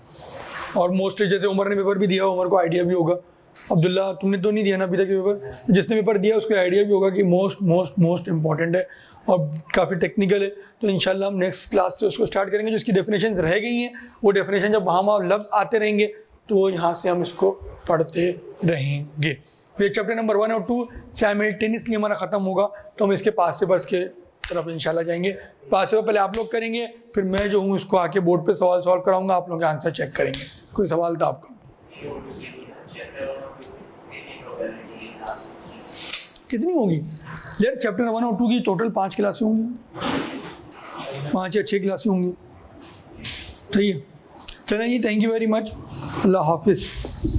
और मोस्टली जैसे उमर ने पेपर भी दिया, उमर को आइडिया भी होगा। अब्दुल्ला तुमने तो नहीं दिया ना अभी तक पेपर, जिसने पेपर दिया उसको आइडिया भी होगा कि मोस्ट इंपॉर्टेंट है और काफ़ी टेक्निकल है। तो इंशाल्लाह हम नेक्स्ट क्लास से उसको स्टार्ट करेंगे। जो इसकी डेफिनेशन रह गई हैं वो डेफिनेशन जब वहाँ लफ्ज़ आते रहेंगे तो यहाँ से हम इसको पढ़ते रहेंगे। फिर चैप्टर नंबर 1 और 2 साइमल्टेनियसली हमारा ख़त्म होगा तो हम इसके पास से बस के तरफ इंशाल्लाह जाएंगे। पास से पहले आप लोग करेंगे, फिर मैं जो हूँ इसको आके बोर्ड पे सवाल सॉल्व कराऊंगा, आप लोग के आंसर चेक करेंगे। कोई सवाल था आपका? कितनी होगी यार? चैप्टर 1 और 2 की टोटल 5 क्लासें होंगी, 5 या 6 क्लासें होंगी। सही है, चलें जी, थैंक यू वेरी मच, अल्लाह हाफिज़।